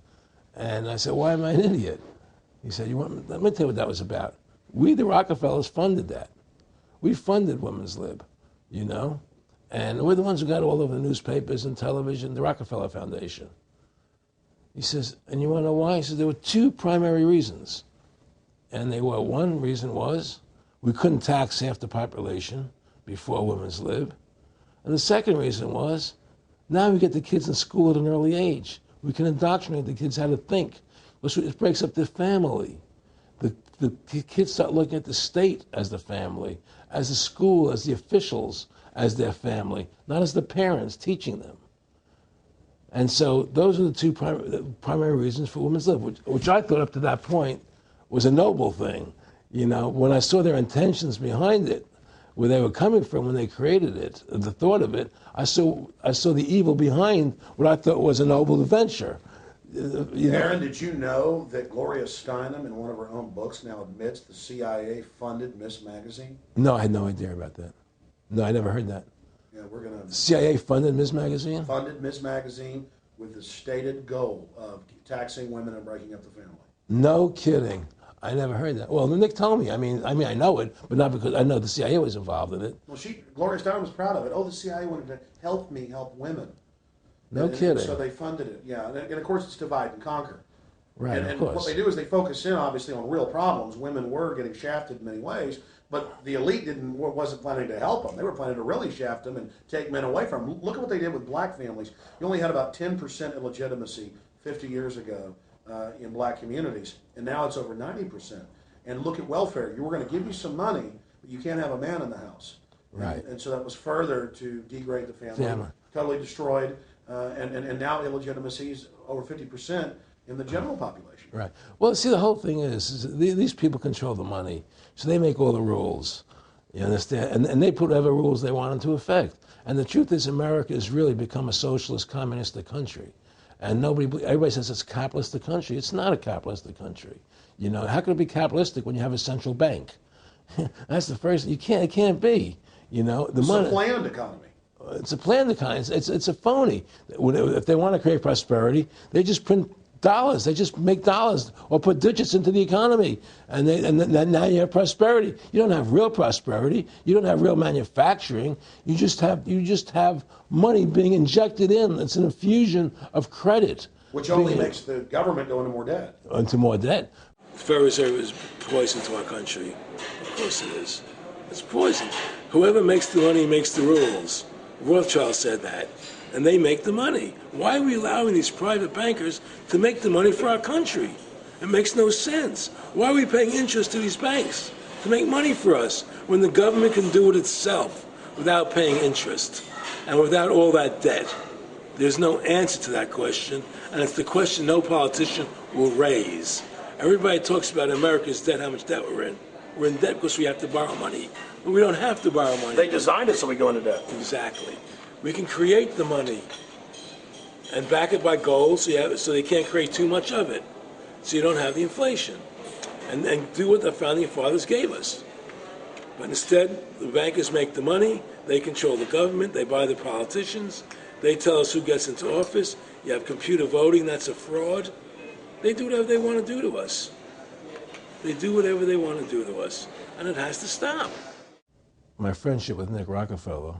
And I said, "Why am I an idiot?" He said, let me tell you what that was about. We, the Rockefellers, funded that. We funded women's lib, you know? And we're the ones who got all over the newspapers and television, the Rockefeller Foundation. He says, and you want to know why? He says, there were two primary reasons. And they were, one reason was we couldn't tax half the population before women's lib. And the second reason was, now we get the kids in school at an early age. We can indoctrinate the kids how to think. It breaks up the family. The kids start looking at the state as the family, as the school, as the officials, as their family, not as the parents teaching them. And so those are the two primary reasons for women's lib, which I thought up to that point was a noble thing. You know, when I saw their intentions behind it, where they were coming from when they created it, the thought of it, I saw the evil behind what I thought was a noble venture. Aaron, did you know that Gloria Steinem, in one of her own books, now admits the CIA funded Miss Magazine? No, I had no idea about that. No, I never heard that. Yeah, we're going to... CIA funded Miss Magazine? Funded Miss Magazine with the stated goal of taxing women and breaking up the family. No kidding. I never heard that. Well, Nick told me. I mean, I know it, but not because I know the CIA was involved in it. Well, Gloria Steinem was proud of it. Oh, the CIA wanted to help women. No kidding. So they funded it, yeah. And of course, it's divide and conquer. Right, and of course. What they do is they focus in, obviously, on real problems. Women were getting shafted in many ways, but the elite wasn't planning to help them. They were planning to really shaft them and take men away from them. Look at what they did with black families. You only had about 10% illegitimacy 50 years ago in black communities, and now it's over 90%. And look at welfare. You were going to give you some money, but you can't have a man in the house. Right. And so that was further to degrade the family. Totally destroyed. And now illegitimacy is over 50% in the general population. Right. Well, see, the whole thing is these people control the money, so they make all the rules. You understand? And they put whatever rules they want into effect. And the truth is, America has really become a socialist, communistic country. And everybody says it's a capitalistic country. It's not a capitalistic country. You know, how can it be capitalistic when you have a central bank? That's the first. It can't be. You know, It's a planned economy. It's a planned economy. It's a phony. If they want to create prosperity, they just print dollars. They just make dollars or put digits into the economy, and then now you have prosperity. You don't have real prosperity. You don't have real manufacturing. You just have money being injected in. It's an infusion of credit, which only makes the government go into more debt. Into more debt. The Federal Reserve is poison to our country. Of course it is. It's poison. Whoever makes the money makes the rules. Rothschild said that, and they make the money. Why are we allowing these private bankers to make the money for our country? It makes no sense. Why are we paying interest to these banks to make money for us when the government can do it itself without paying interest and without all that debt? There's no answer to that question, and it's the question no politician will raise. Everybody talks about America's debt, how much debt we're in. We're in debt because we have to borrow money. But we don't have to borrow money. They designed it so we go into debt. Exactly. We can create the money and back it by gold so they can't create too much of it. So you don't have the inflation. And do what the founding fathers gave us. But instead, the bankers make the money, they control the government, they buy the politicians, they tell us who gets into office. You have computer voting, that's a fraud. They do whatever they want to do to us. They do whatever they want to do to us. And it has to stop. My friendship with Nick Rockefeller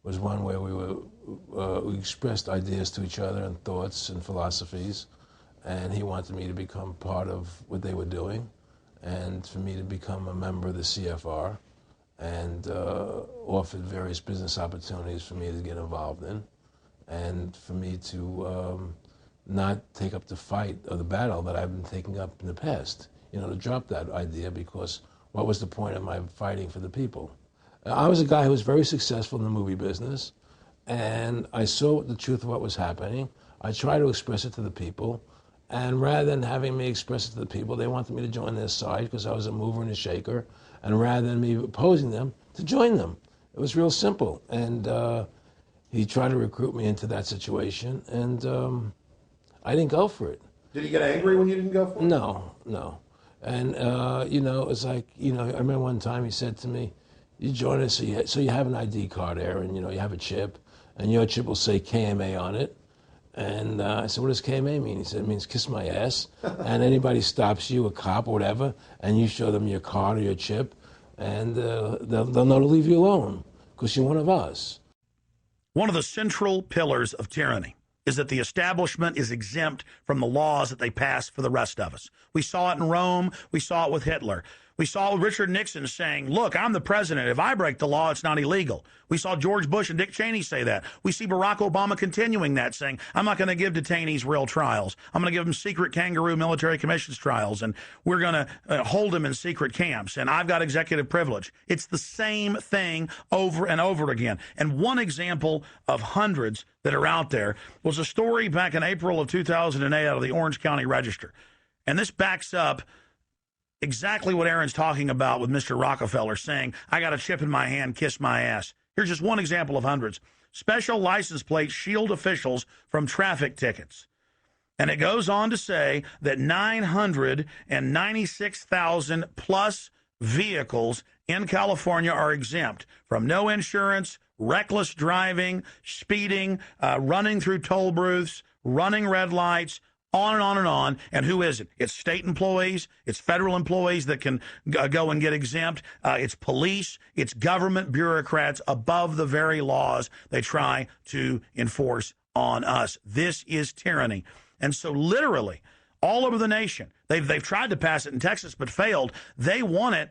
was one where we expressed ideas to each other and thoughts and philosophies, and he wanted me to become part of what they were doing, and for me to become a member of the CFR, and offered various business opportunities for me to get involved in, and for me to not take up the fight or the battle that I've been taking up in the past, you know, to drop that idea, because what was the point of my fighting for the people? I was a guy who was very successful in the movie business, and I saw the truth of what was happening. I tried to express it to the people, And rather than having me express it to the people, they wanted me to join their side because I was a mover and a shaker. And rather than me opposing them, to join them. It was real simple. And he tried to recruit me into that situation, and I didn't go for it. Did he get angry when you didn't go for it? No, no. And, you know, it was like, you know, I remember one time he said to me, you join us, so you have an ID card, Aaron, you know, you have a chip, and your chip will say KMA on it. And I said, what does KMA mean? He said, it means kiss my ass. And anybody stops you, a cop or whatever, and you show them your card or your chip, and they'll know to leave you alone because you're one of us. One of the central pillars of tyranny is that the establishment is exempt from the laws that they pass for the rest of us. We saw it in Rome. We saw it with Hitler. We saw Richard Nixon saying, look, I'm the president. If I break the law, it's not illegal. We saw George Bush and Dick Cheney say that. We see Barack Obama continuing that, saying, I'm not going to give detainees real trials. I'm going to give them secret kangaroo military commissions trials, and we're going to hold them in secret camps, and I've got executive privilege. It's the same thing over and over again. And one example of hundreds that are out there was a story back in April of 2008 out of the Orange County Register. And this backs up exactly what Aaron's talking about with Mr. Rockefeller saying, I got a chip in my hand, kiss my ass. Here's just one example of hundreds. Special license plates shield officials from traffic tickets. And it goes on to say that 996,000 plus vehicles in California are exempt from no insurance, reckless driving, speeding, running through toll booths, running red lights, on and on and on. And who is it? It's state employees. It's federal employees that can go and get exempt. It's police. It's government bureaucrats above the very laws they try to enforce on us. This is tyranny. And so literally all over the nation, they've tried to pass it in Texas but failed. They want it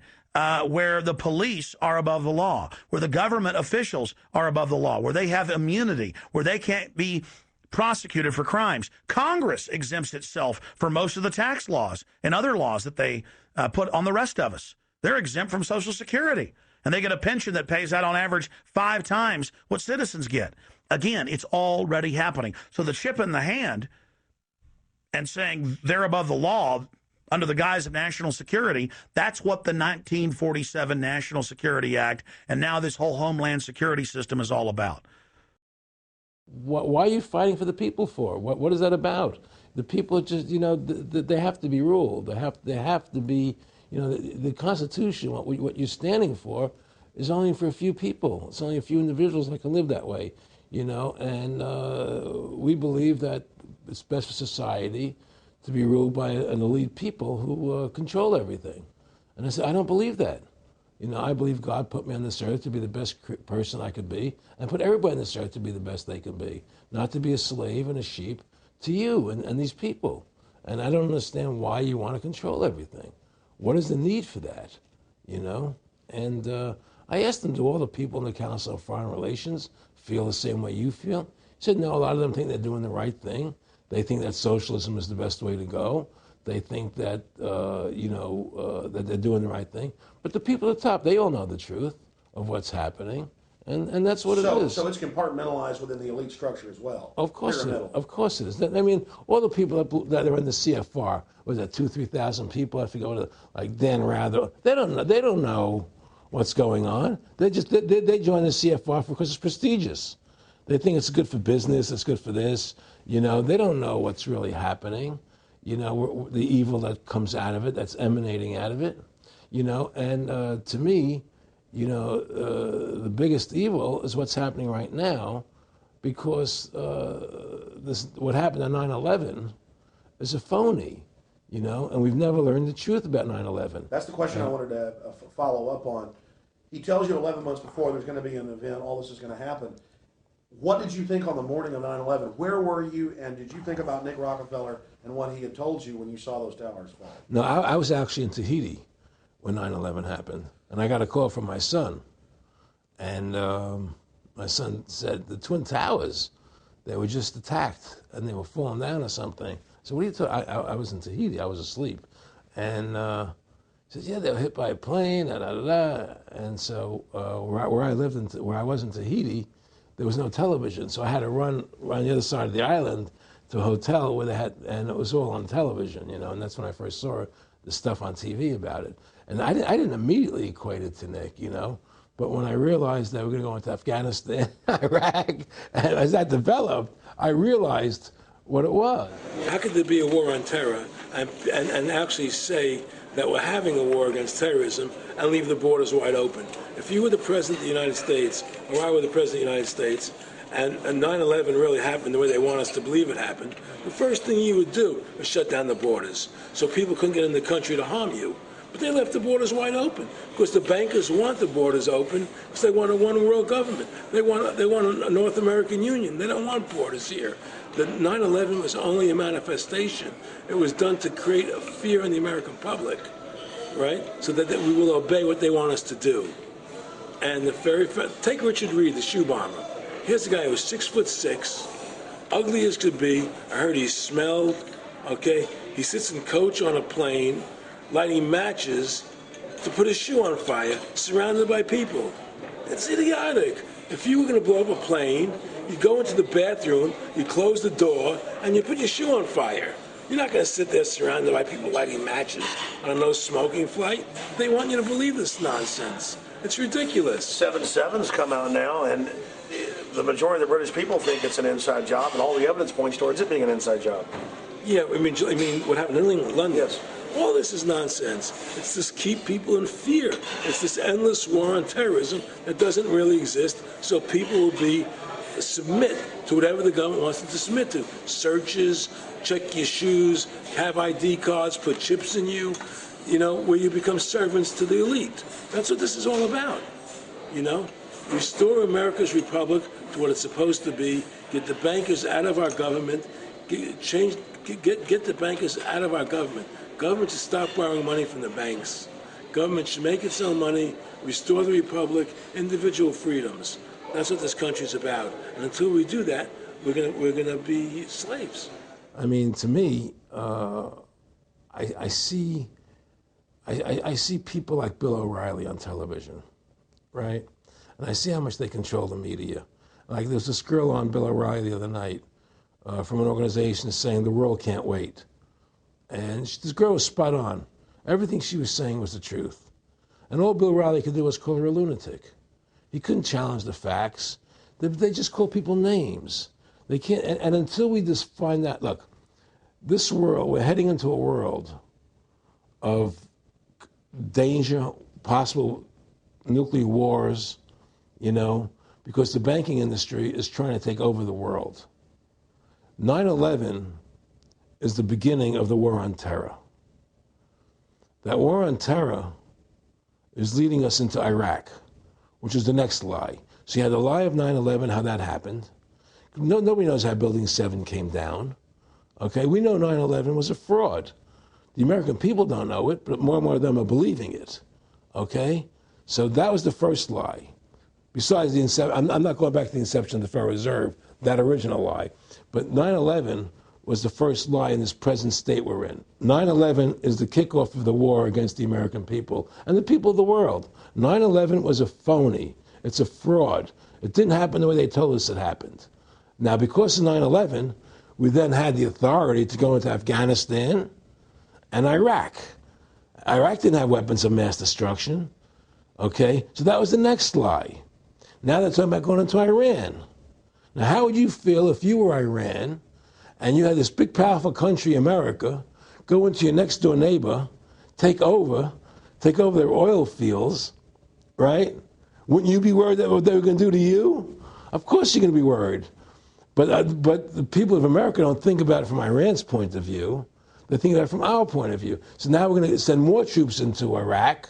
where the police are above the law, where the government officials are above the law, where they have immunity, where they can't be prosecuted for crimes. Congress exempts itself from most of the tax laws and other laws that they put on the rest of us. They're exempt from Social Security, and they get a pension that pays out on average 5 times what citizens get. Again, it's already happening. So the chip in the hand and saying they're above the law under the guise of national security, that's what the 1947 National Security Act and now this whole Homeland Security system is all about. Why are you fighting for the people for? What is that about? The people are just, you know, they have to be ruled. They have to be, you know, the Constitution, what you're standing for is only for a few people. It's only a few individuals that can live that way, you know, and we believe that it's best for society to be ruled by an elite people who control everything. And I said, I don't believe that. You know, I believe God put me on this earth to be the best person I could be, and put everybody on this earth to be the best they can be, not to be a slave and a sheep to you and these people. And I don't understand why you want to control everything. What is the need for that, you know? And I asked him, do all the people in the Council of Foreign Relations feel the same way you feel? He said, no, a lot of them think they're doing the right thing. They think that socialism is the best way to go. They think that, that they're doing the right thing. But the people at the top, they all know the truth of what's happening. And that's what it is. So it's compartmentalized within the elite structure as well. Of course it is. Of course it is. I mean, all the people that are in the CFR, was that 2,000-3,000 people? I forget, like Dan Rather. They don't know what's going on. They join the CFR because it's prestigious. They think it's good for business. It's good for this. You know, they don't know what's really happening. You know, the evil that comes out of it, that's emanating out of it. You know, and to me, you know, the biggest evil is what's happening right now, because what happened on 9/11 is a phony, you know, and we've never learned the truth about 9/11. That's the question I wanted to follow up on. He tells you 11 months before there's going to be an event, all this is going to happen. What did you think on the morning of 9/11? Where were you, and did you think about Nick Rockefeller and what he had told you when you saw those towers fall? No, I was actually in Tahiti when 9/11 happened, and I got a call from my son, and my son said the Twin Towers, they were just attacked and they were falling down or something. So what are you talking? I was in Tahiti, I was asleep, and he said, yeah, they were hit by a plane, da da da da. And so where I lived, where I was in Tahiti, there was no television, so I had to run the other side of the island to a hotel where they had, and it was all on television, you know, and that's when I first saw the stuff on TV about it. And I didn't immediately equate it to Nick, you know, but when I realized that we're going to go into Afghanistan, Iraq, and as that developed, I realized what it was. How could there be a war on terror and actually say that we're having a war against terrorism and leave the borders wide open? If you were the President of the United States, or I were the President of the United States, and 9/11 really happened the way they want us to believe it happened, the first thing you would do is shut down the borders so people couldn't get in the country to harm you. But they left the borders wide open because the bankers want the borders open because they want a one-world government. They want a North American Union. They don't want borders here. The 9/11 was only a manifestation. It was done to create a fear in the American public, right? So that we will obey what they want us to do. And take Richard Reed, the shoe bomber. Here's a guy who was 6'6", ugly as could be. I heard he smelled. Okay, he sits in coach on a plane, lighting matches to put his shoe on fire, surrounded by people. It's idiotic. If you were going to blow up a plane, you go into the bathroom, you close the door, and you put your shoe on fire. You're not going to sit there surrounded by people lighting matches on a no-smoking flight. They want you to believe this nonsense. It's ridiculous. 7/7's come out now, and the majority of the British people think it's an inside job, and all the evidence points towards it being an inside job. Yeah, I mean, what happened in England, London? Yes. All this is nonsense. It's just keep people in fear. It's this endless war on terrorism that doesn't really exist, so people will submit to whatever the government wants them to submit to. Searches, check your shoes, have ID cards, put chips in you, you know, where you become servants to the elite. That's what this is all about, you know? Restore America's republic to what it's supposed to be, get the bankers out of our government, get the bankers out of our government. Government should stop borrowing money from the banks. Government should make its own money, restore the republic, individual freedoms. That's what this country's about. And until we do that, we're gonna be slaves. I mean, to me, I see people like Bill O'Reilly on television, right? And I see how much they control the media. Like there's this girl on Bill O'Reilly the other night from an organization saying the world can't wait. And this girl was spot on. Everything she was saying was the truth. And all Bill O'Reilly could do was call her a lunatic. He couldn't challenge the facts. They just call people names. They can't, and until we just find that, look, this world, we're heading into a world of danger, possible nuclear wars, you know, because the banking industry is trying to take over the world. 9/11 is the beginning of the war on terror. That war on terror is leading us into Iraq, which is the next lie. So you had the lie of 9/11, how that happened. Nobody knows how Building 7 came down. Okay, we know 9/11 was a fraud. The American people don't know it, but more and more of them are believing it. Okay, so that was the first lie. Besides the inception, I'm not going back to the inception of the Federal Reserve, that original lie. But 9/11 was the first lie in this present state we're in. 9/11 is the kickoff of the war against the American people and the people of the world. 9/11 was a phony. It's a fraud. It didn't happen the way they told us it happened. Now, because of 9/11, we then had the authority to go into Afghanistan and Iraq. Iraq didn't have weapons of mass destruction. Okay? So that was the next lie. Now they're talking about going into Iran. Now, how would you feel if you were Iran and you had this big, powerful country, America, go into your next door neighbor, take over their oil fields, right? Wouldn't you be worried that what they were going to do to you? Of course you're going to be worried. But the people of America don't think about it from Iran's point of view. They think about it from our point of view. So now we're going to send more troops into Iraq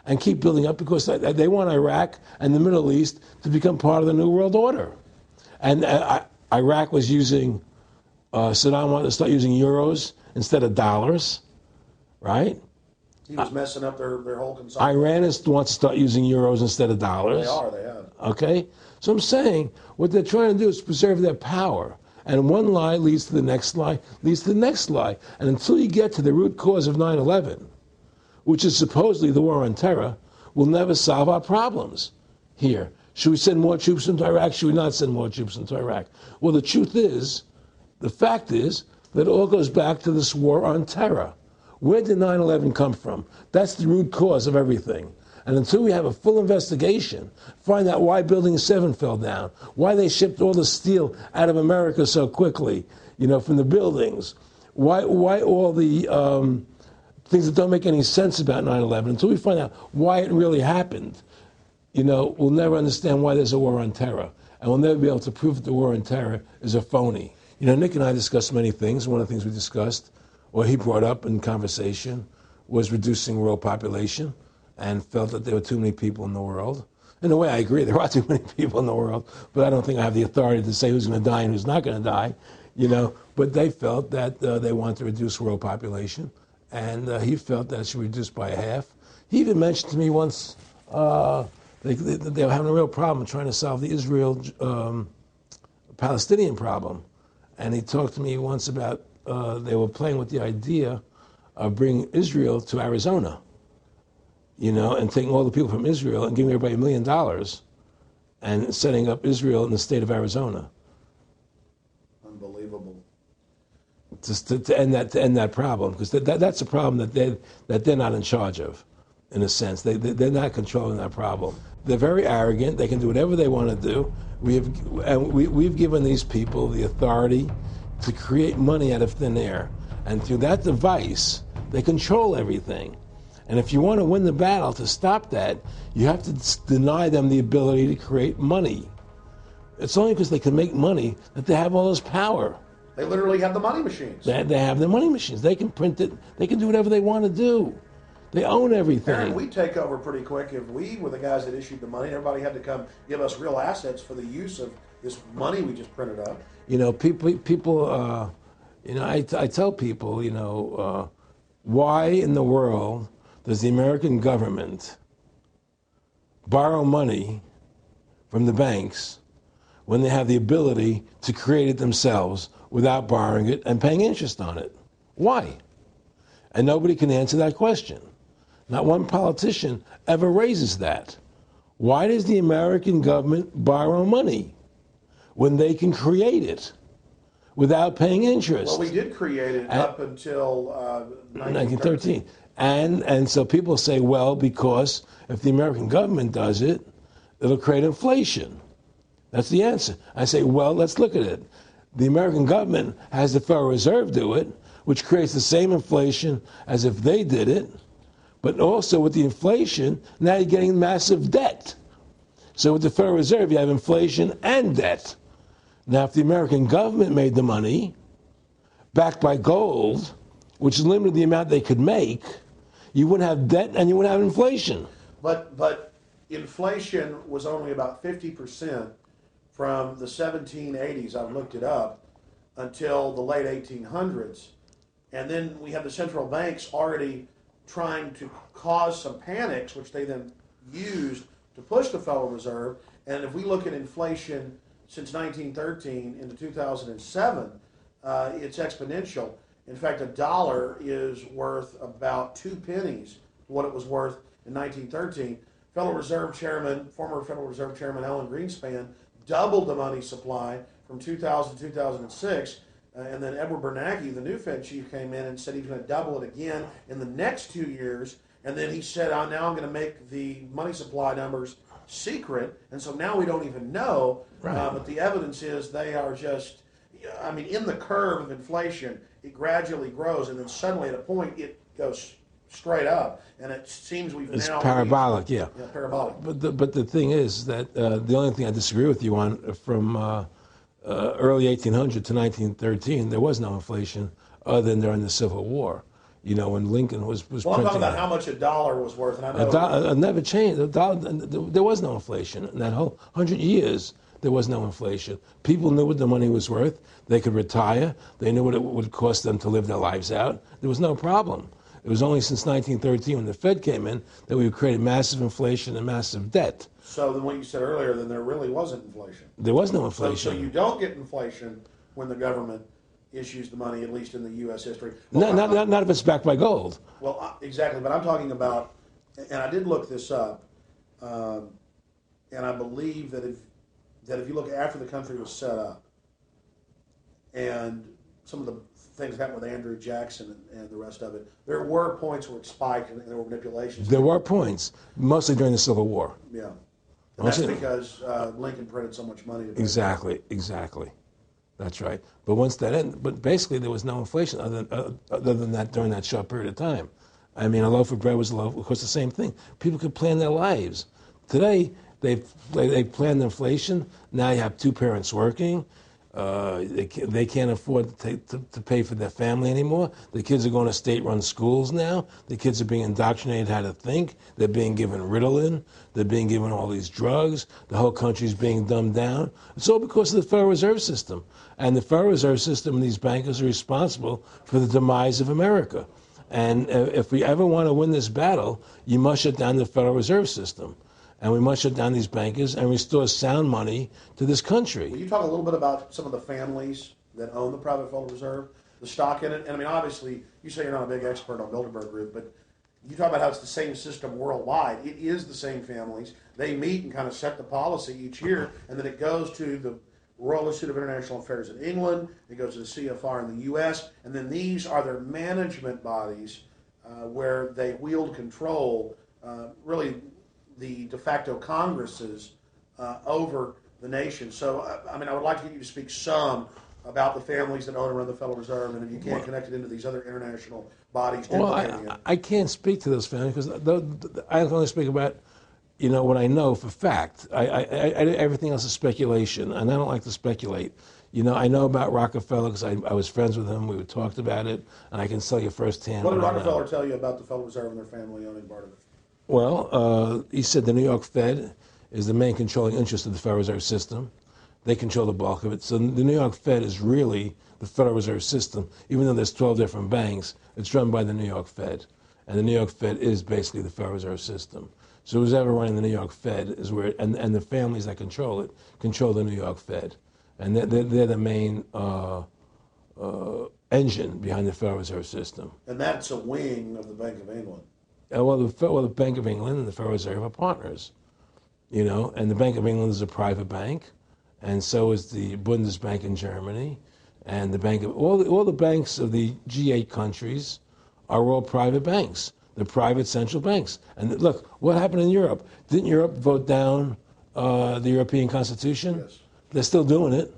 and keep building up because they want Iraq and the Middle East to become part of the New World Order. And Iraq was using, Saddam wanted to start using euros instead of dollars, right? He was messing up their whole consumption. Iran wants to start using euros instead of dollars. They have. Okay? So I'm saying what they're trying to do is preserve their power. And one lie leads to the next lie, leads to the next lie. And until you get to the root cause of 9/11, which is supposedly the war on terror, we'll never solve our problems here. Should we send more troops into Iraq? Should we not send more troops into Iraq? Well, the truth is, The fact is that it all goes back to this war on terror. Where did 9/11 come from? That's the root cause of everything. And until we have a full investigation, find out why Building 7 fell down, why they shipped all the steel out of America so quickly, from the buildings, why all the things that don't make any sense about 9/11, until we find out why it really happened, we'll never understand why there's a war on terror. And we'll never be able to prove that the war on terror is a phony. Nick and I discussed many things. One of the things we discussed, or he brought up in conversation, was reducing world population, and felt that there were too many people in the world. In a way, I agree, there are too many people in the world, but I don't think I have the authority to say who's going to die and who's not going to die, But they felt that they wanted to reduce world population, and he felt that it should be reduced by half. He even mentioned to me once they were having a real problem trying to solve the Israel-Palestinian problem. And he talked to me once about they were playing with the idea of bringing Israel to Arizona, and taking all the people from Israel and giving everybody $1 million and setting up Israel in the state of Arizona. Unbelievable. Just to end that problem, because that's a problem that they're not in charge of, in a sense. They're not controlling that problem. They're very arrogant. They can do whatever they want to do. We've given these people the authority to create money out of thin air, and through that device, they control everything. And if you want to win the battle to stop that, you have to deny them the ability to create money. It's only because they can make money that they have all this power. They literally have the money machines. They have the money machines. They can print it. They can do whatever they want to do. They own everything. Aaron, we take over pretty quick. If we were the guys that issued the money, everybody had to come give us real assets for the use of this money we just printed up. People. I tell people, why in the world does the American government borrow money from the banks when they have the ability to create it themselves without borrowing it and paying interest on it? Why? And nobody can answer that question. Not one politician ever raises that. Why does the American government borrow money when they can create it without paying interest? Well, we did create it up until 1913. And so people say, well, because if the American government does it, it'll create inflation. That's the answer. I say, well, let's look at it. The American government has the Federal Reserve do it, which creates the same inflation as if they did it. But also with the inflation, now you're getting massive debt. So with the Federal Reserve, you have inflation and debt. Now, if the American government made the money, backed by gold, which limited the amount they could make, you wouldn't have debt and you wouldn't have inflation. But inflation was only about 50% from the 1780s, I've looked it up, until the late 1800s. And then we have the central banks already trying to cause some panics, which they then used to push the Federal Reserve. And if we look at inflation since 1913 into 2007, it's exponential. In fact, $1 is worth about 2 pennies what it was worth in 1913. Former Federal Reserve Chairman Alan Greenspan doubled the money supply from 2000 to 2006. And then Edward Bernanke, the new Fed chief, came in and said he was going to double it again in the next 2 years. And then he said, now I'm going to make the money supply numbers secret. And so now we don't even know. Right. But the evidence is they are just, in the curve of inflation, it gradually grows. And then suddenly at a point, it goes straight up. And it seems it's parabolic, yeah. Yeah, parabolic. But the thing is that the only thing I disagree with you on from early 1800 to 1913, there was no inflation other than during the Civil War. When Lincoln was Well, I'm talking about how much $1 was worth. And I know it never changed. There was no inflation. In that whole 100 years, there was no inflation. People knew what the money was worth. They could retire. They knew what it would cost them to live their lives out. There was no problem. It was only since 1913 when the Fed came in that we created massive inflation and massive debt. So then what you said earlier, then there really wasn't inflation. There was no inflation. So you don't get inflation when the government issues the money, at least in the U.S. history. Well, not if it's backed by gold. Well, exactly. But I'm talking about, and I did look this up, and I believe that if you look after the country was set up, and some of the things that happened with Andrew Jackson and the rest of it, there were points where it spiked and there were manipulations. There were points, mostly during the Civil War. Yeah. And that's because Lincoln printed so much money. To Exactly. That's right. But once that ended, but basically there was no inflation other than that during that short period of time. I mean, a loaf of bread was a loaf. Of course, the same thing. People could plan their lives. Today, they planned inflation. Now you have two parents working. They can't afford to pay for their family anymore. The kids are going to state-run schools now. The kids are being indoctrinated how to think. They're being given Ritalin. They're being given all these drugs. The whole country's being dumbed down. It's all because of the Federal Reserve System. And the Federal Reserve System and these bankers are responsible for the demise of America. And if we ever want to win this battle, you must shut down the Federal Reserve System. And we must shut down these bankers and restore sound money to this country. Will you talk a little bit about some of the families that own the private Federal Reserve, the stock in it? And I mean, obviously, you say you're not a big expert on Bilderberg Group, but you talk about how it's the same system worldwide. It is the same families. They meet and kind of set the policy each year, and then it goes to the Royal Institute of International Affairs in England, it goes to the CFR in the U.S., and then these are their management bodies where they wield control, really the de facto Congresses over the nation. So, I mean, I would like to get you to speak some about the families that own and run the Federal Reserve, and if you can't connect it into these other international bodies. Well, I can't speak to those families because I can only speak about, what I know for fact. Everything else is speculation, and I don't like to speculate. I know about Rockefeller because I was friends with him. We talked about it, and I can tell you firsthand. What did Rockefeller tell you about the Federal Reserve and their family owning part of it? Well, he said the New York Fed is the main controlling interest of the Federal Reserve System. They control the bulk of it. So the New York Fed is really the Federal Reserve System. Even though there's 12 different banks, it's run by the New York Fed. And the New York Fed is basically the Federal Reserve System. So who's ever running the New York Fed is where, and the families that control it, control the New York Fed. And they're the main engine behind the Federal Reserve System. And that's a wing of the Bank of England. Well, the Bank of England and the Federal Reserve are partners, and the Bank of England is a private bank, and so is the Bundesbank in Germany, and the bank of all the banks of the G8 countries are all private banks. They're private central banks. And look, what happened in Europe? Didn't Europe vote down the European Constitution? Yes. They're still doing it.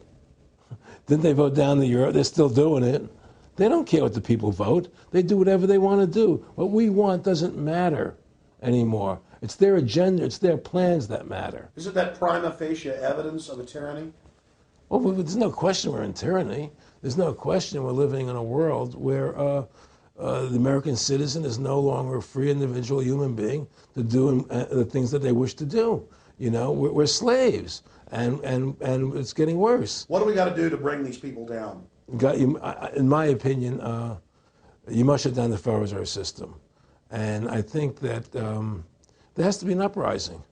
Didn't they vote down the euro? They're still doing it. They don't care what the people vote. They do whatever they want to do. What we want doesn't matter anymore. It's their agenda, it's their plans that matter. Isn't that prima facie evidence of a tyranny? Well, there's no question we're in tyranny. There's no question we're living in a world where the American citizen is no longer a free individual human being to do the things that they wish to do. We're slaves, and it's getting worse. What do we got to do to bring these people down? In my opinion, you must shut down the Federal Reserve System. And I think that there has to be an uprising.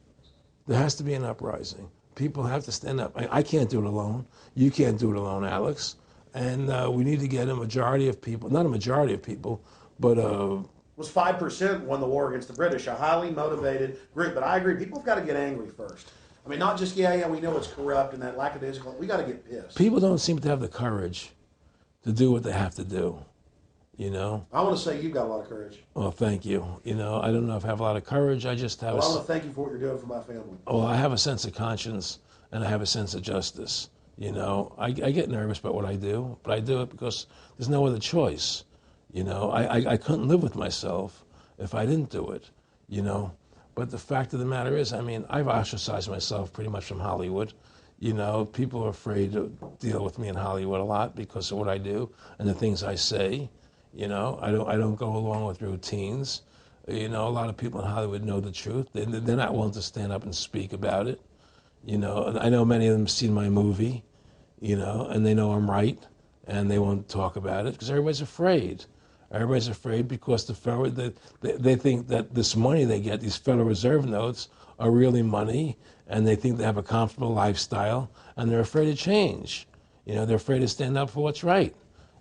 There has to be an uprising. People have to stand up. I can't do it alone. You can't do it alone, Alex. And we need to get a majority of people, not a majority of people, but It was 5% won the war against the British, a highly motivated group. But I agree, people have got to get angry first. I mean, not just, we know it's corrupt and that lackadaisical. We got to get pissed. People don't seem to have the courage to do what they have to do, I want to say you've got a lot of courage. Well, thank you. I don't know if I have a lot of courage. I just have I want to thank you for what you're doing for my family. Well, I have a sense of conscience and I have a sense of justice. I get nervous about what I do, but I do it because there's no other choice. I couldn't live with myself if I didn't do it, But the fact of the matter is, I've ostracized myself pretty much from Hollywood. People are afraid to deal with me in Hollywood a lot because of what I do and the things I say. I don't go along with routines. A lot of people in Hollywood know the truth. They're not willing to stand up and speak about it. And I know many of them have seen my movie, and they know I'm right, and they won't talk about it because everybody's afraid. Everybody's afraid because they think that this money they get, these Federal Reserve notes, are really money, and they think they have a comfortable lifestyle, and they're afraid of change. They're afraid to stand up for what's right.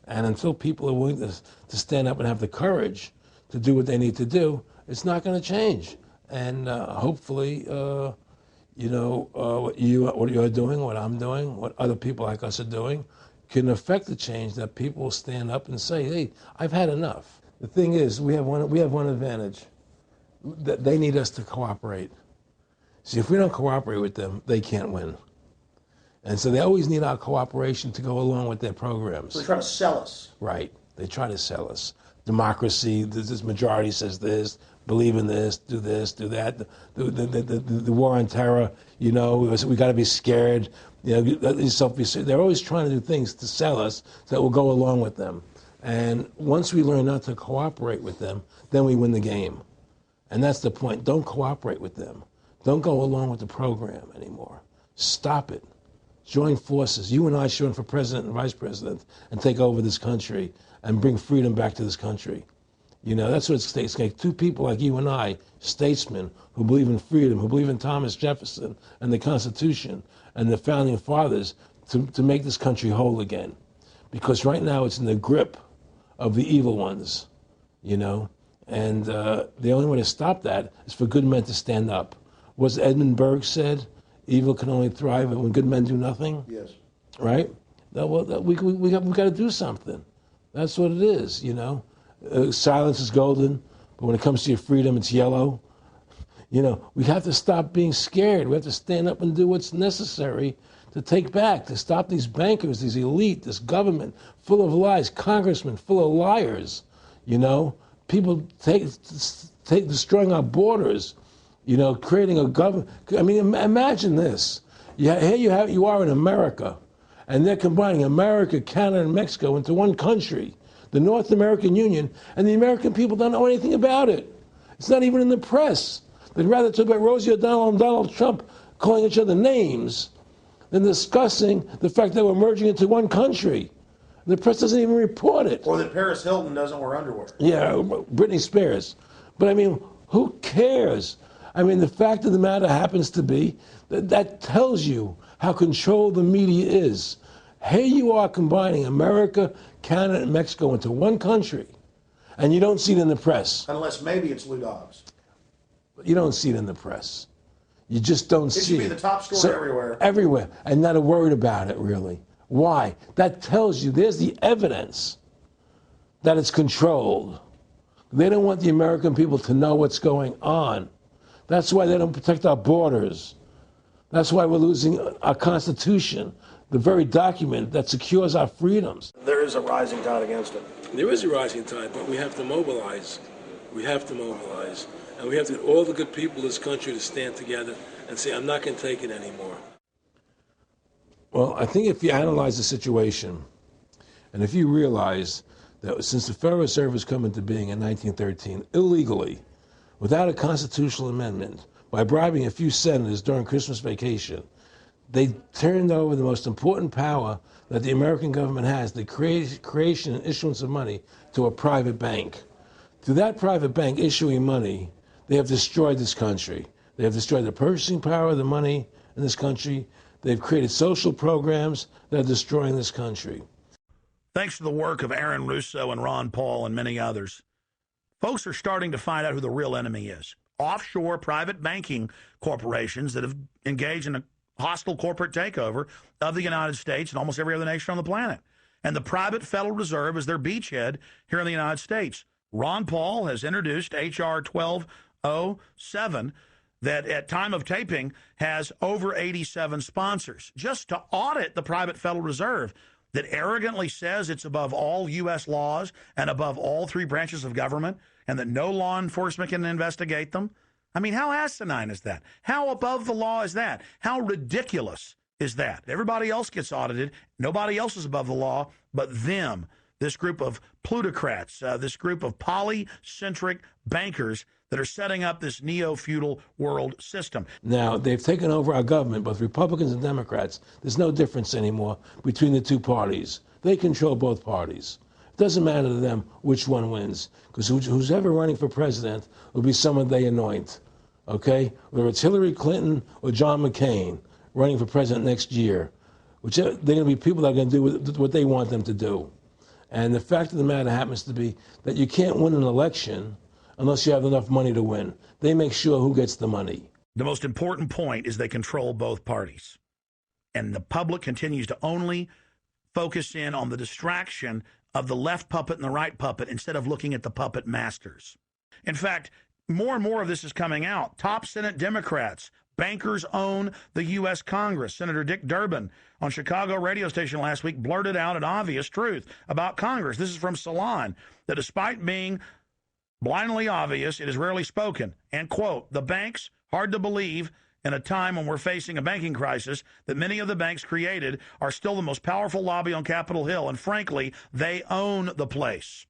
And until people are willing to stand up and have the courage to do what they need to do, it's not going to change. And hopefully, what you're doing, what I'm doing, what other people like us are doing, can affect the change, that people will stand up and say, hey, I've had enough. The thing is, we have one advantage, that they need us to cooperate. See, if we don't cooperate with them, they can't win. And so they always need our cooperation to go along with their programs. So they try to sell us. Right. They try to sell us. Democracy, this majority says this, believe in this, do that. The war on terror, we got to be scared. They're always trying to do things to sell us so that we'll go along with them. And once we learn not to cooperate with them, then we win the game. And that's the point. Don't cooperate with them. Don't go along with the program anymore. Stop it. Join forces. You and I should run for president and vice president and take over this country and bring freedom back to this country. That's what it's going to take. Two people like you and I, statesmen who believe in freedom, who believe in Thomas Jefferson and the Constitution and the founding fathers to make this country whole again. Because right now it's in the grip of the evil ones, and the only way to stop that is for good men to stand up. What Edmund Burke said, evil can only thrive when good men do nothing. Yes. Right? We got to do something. That's what it is, Silence is golden, but when it comes to your freedom, it's yellow. We have to stop being scared. We have to stand up and do what's necessary to stop these bankers, these elite, this government full of lies, congressmen full of liars, people destroying our borders, creating a government. I mean, imagine this. Here you are in America, and they're combining America, Canada, and Mexico into one country, the North American Union, and the American people don't know anything about it. It's not even in the press. They'd rather talk about Rosie O'Donnell and Donald Trump calling each other names than discussing the fact that we're merging into one country. The press doesn't even report it. Or that Paris Hilton doesn't wear underwear. Yeah, Britney Spears. But I mean, who cares? I mean, the fact of the matter happens to be that tells you how controlled the media is. Here you are combining America, Canada, and Mexico into one country, and you don't see it in the press. Unless maybe it's Lou Dobbs. You don't see it in the press. You just don't see it. It should be the top story everywhere. Everywhere, and not a word about it, really. Why? That tells you there's the evidence that it's controlled. They don't want the American people to know what's going on. That's why they don't protect our borders. That's why we're losing our Constitution, the very document that secures our freedoms. There is a rising tide against it. There is a rising tide, but we have to mobilize. We have to mobilize. And we have to get all the good people in this country to stand together and say, I'm not going to take it anymore. Well, I think if you analyze the situation, and if you realize that since the Federal Reserve has come into being in 1913, illegally, without a constitutional amendment, by bribing a few senators during Christmas vacation, they turned over the most important power that the American government has, the creation and issuance of money, to a private bank. Through that private bank issuing money, they have destroyed this country. They have destroyed the purchasing power of the money in this country. They've created social programs that are destroying this country. Thanks to the work of Aaron Russo and Ron Paul and many others, folks are starting to find out who the real enemy is. Offshore private banking corporations that have engaged in a hostile corporate takeover of the United States and almost every other nation on the planet. And the private Federal Reserve is their beachhead here in the United States. Ron Paul has introduced H.R. 1207 that at time of taping has over 87 sponsors just to audit the private Federal Reserve that arrogantly says it's above all U.S. laws and above all three branches of government and that no law enforcement can investigate them. I mean, how asinine is that? How above the law is that? How ridiculous is that? Everybody else gets audited. Nobody else is above the law but them, this group of plutocrats, this group of polycentric bankers that are setting up this neo-feudal world system. Now, they've taken over our government, both Republicans and Democrats. There's no difference anymore between the two parties. They control both parties. It doesn't matter to them which one wins, because who's ever running for president will be someone they anoint, okay? Whether it's Hillary Clinton or John McCain running for president next year, they're going to be people that are going to do what they want them to do. And the fact of the matter happens to be that you can't win an election unless you have enough money to win. They make sure who gets the money. The most important point is they control both parties. And the public continues to only focus in on the distraction of the left puppet and the right puppet instead of looking at the puppet masters. In fact, more and more of this is coming out. Top Senate Democrats, bankers own the U.S. Congress. Senator Dick Durbin on Chicago radio station last week blurted out an obvious truth about Congress. This is from Salon, that despite being blindly obvious, it is rarely spoken. And, quote, the banks, hard to believe in a time when we're facing a banking crisis, that many of the banks created are still the most powerful lobby on Capitol Hill. And frankly, they own the place.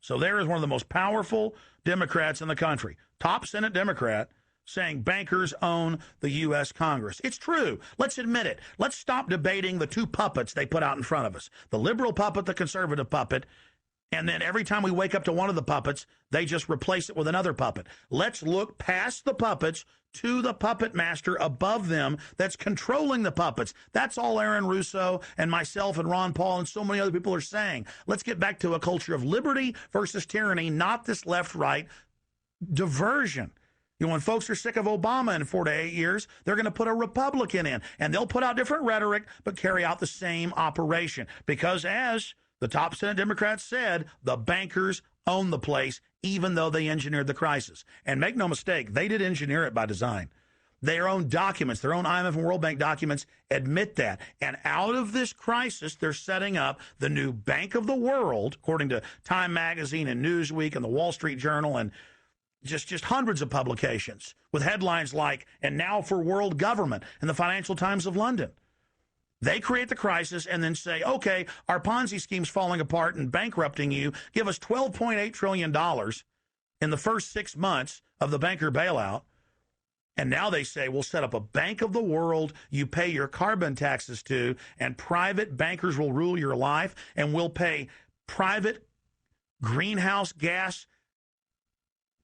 So there is one of the most powerful Democrats in the country, top Senate Democrat, saying bankers own the U.S. Congress. It's true. Let's admit it. Let's stop debating the two puppets they put out in front of us, the liberal puppet, the conservative puppet, and then every time we wake up to one of the puppets, they just replace it with another puppet. Let's look past the puppets to the puppet master above them that's controlling the puppets. That's all Aaron Russo and myself and Ron Paul and so many other people are saying. Let's get back to a culture of liberty versus tyranny, not this left-right diversion. You know, when folks are sick of Obama in 4 to 8 years, they're going to put a Republican in, and they'll put out different rhetoric, but carry out the same operation. Because as the top Senate Democrats said, the bankers own the place, even though they engineered the crisis. And make no mistake, they did engineer it by design. Their own documents, their own IMF and World Bank documents admit that. And out of this crisis, they're setting up the new Bank of the World, according to Time Magazine and Newsweek and the Wall Street Journal and just hundreds of publications with headlines like, and now for world government, and the Financial Times of London. They create the crisis and then say, okay, our Ponzi scheme's falling apart and bankrupting you. Give us $12.8 trillion in the first 6 months of the banker bailout. And now they say, we'll set up a Bank of the World you pay your carbon taxes to, and private bankers will rule your life, and we'll pay private greenhouse gas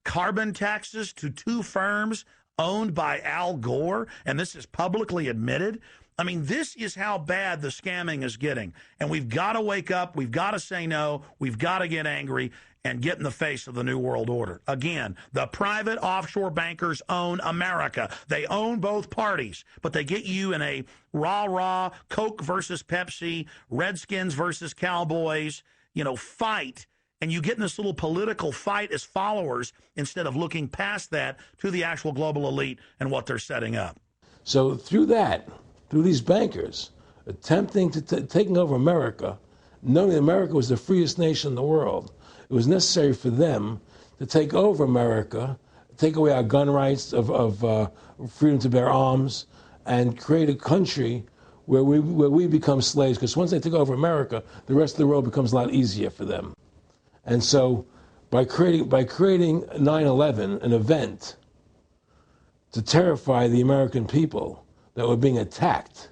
carbon taxes to two firms owned by Al Gore, and this is publicly admitted. I mean, this is how bad the scamming is getting. And we've got to wake up. We've got to say no. We've got to get angry and get in the face of the New World Order. Again, the private offshore bankers own America. They own both parties, but they get you in a rah-rah, Coke versus Pepsi, Redskins versus Cowboys, fight. And you get in this little political fight as followers instead of looking past that to the actual global elite and what they're setting up. So through these bankers attempting to taking over America, knowing that America was the freest nation in the world, it was necessary for them to take over America, take away our gun rights of freedom to bear arms, and create a country where we become slaves. Because once they take over America, the rest of the world becomes a lot easier for them. And so by creating 9/11, an event to terrify the American people that were being attacked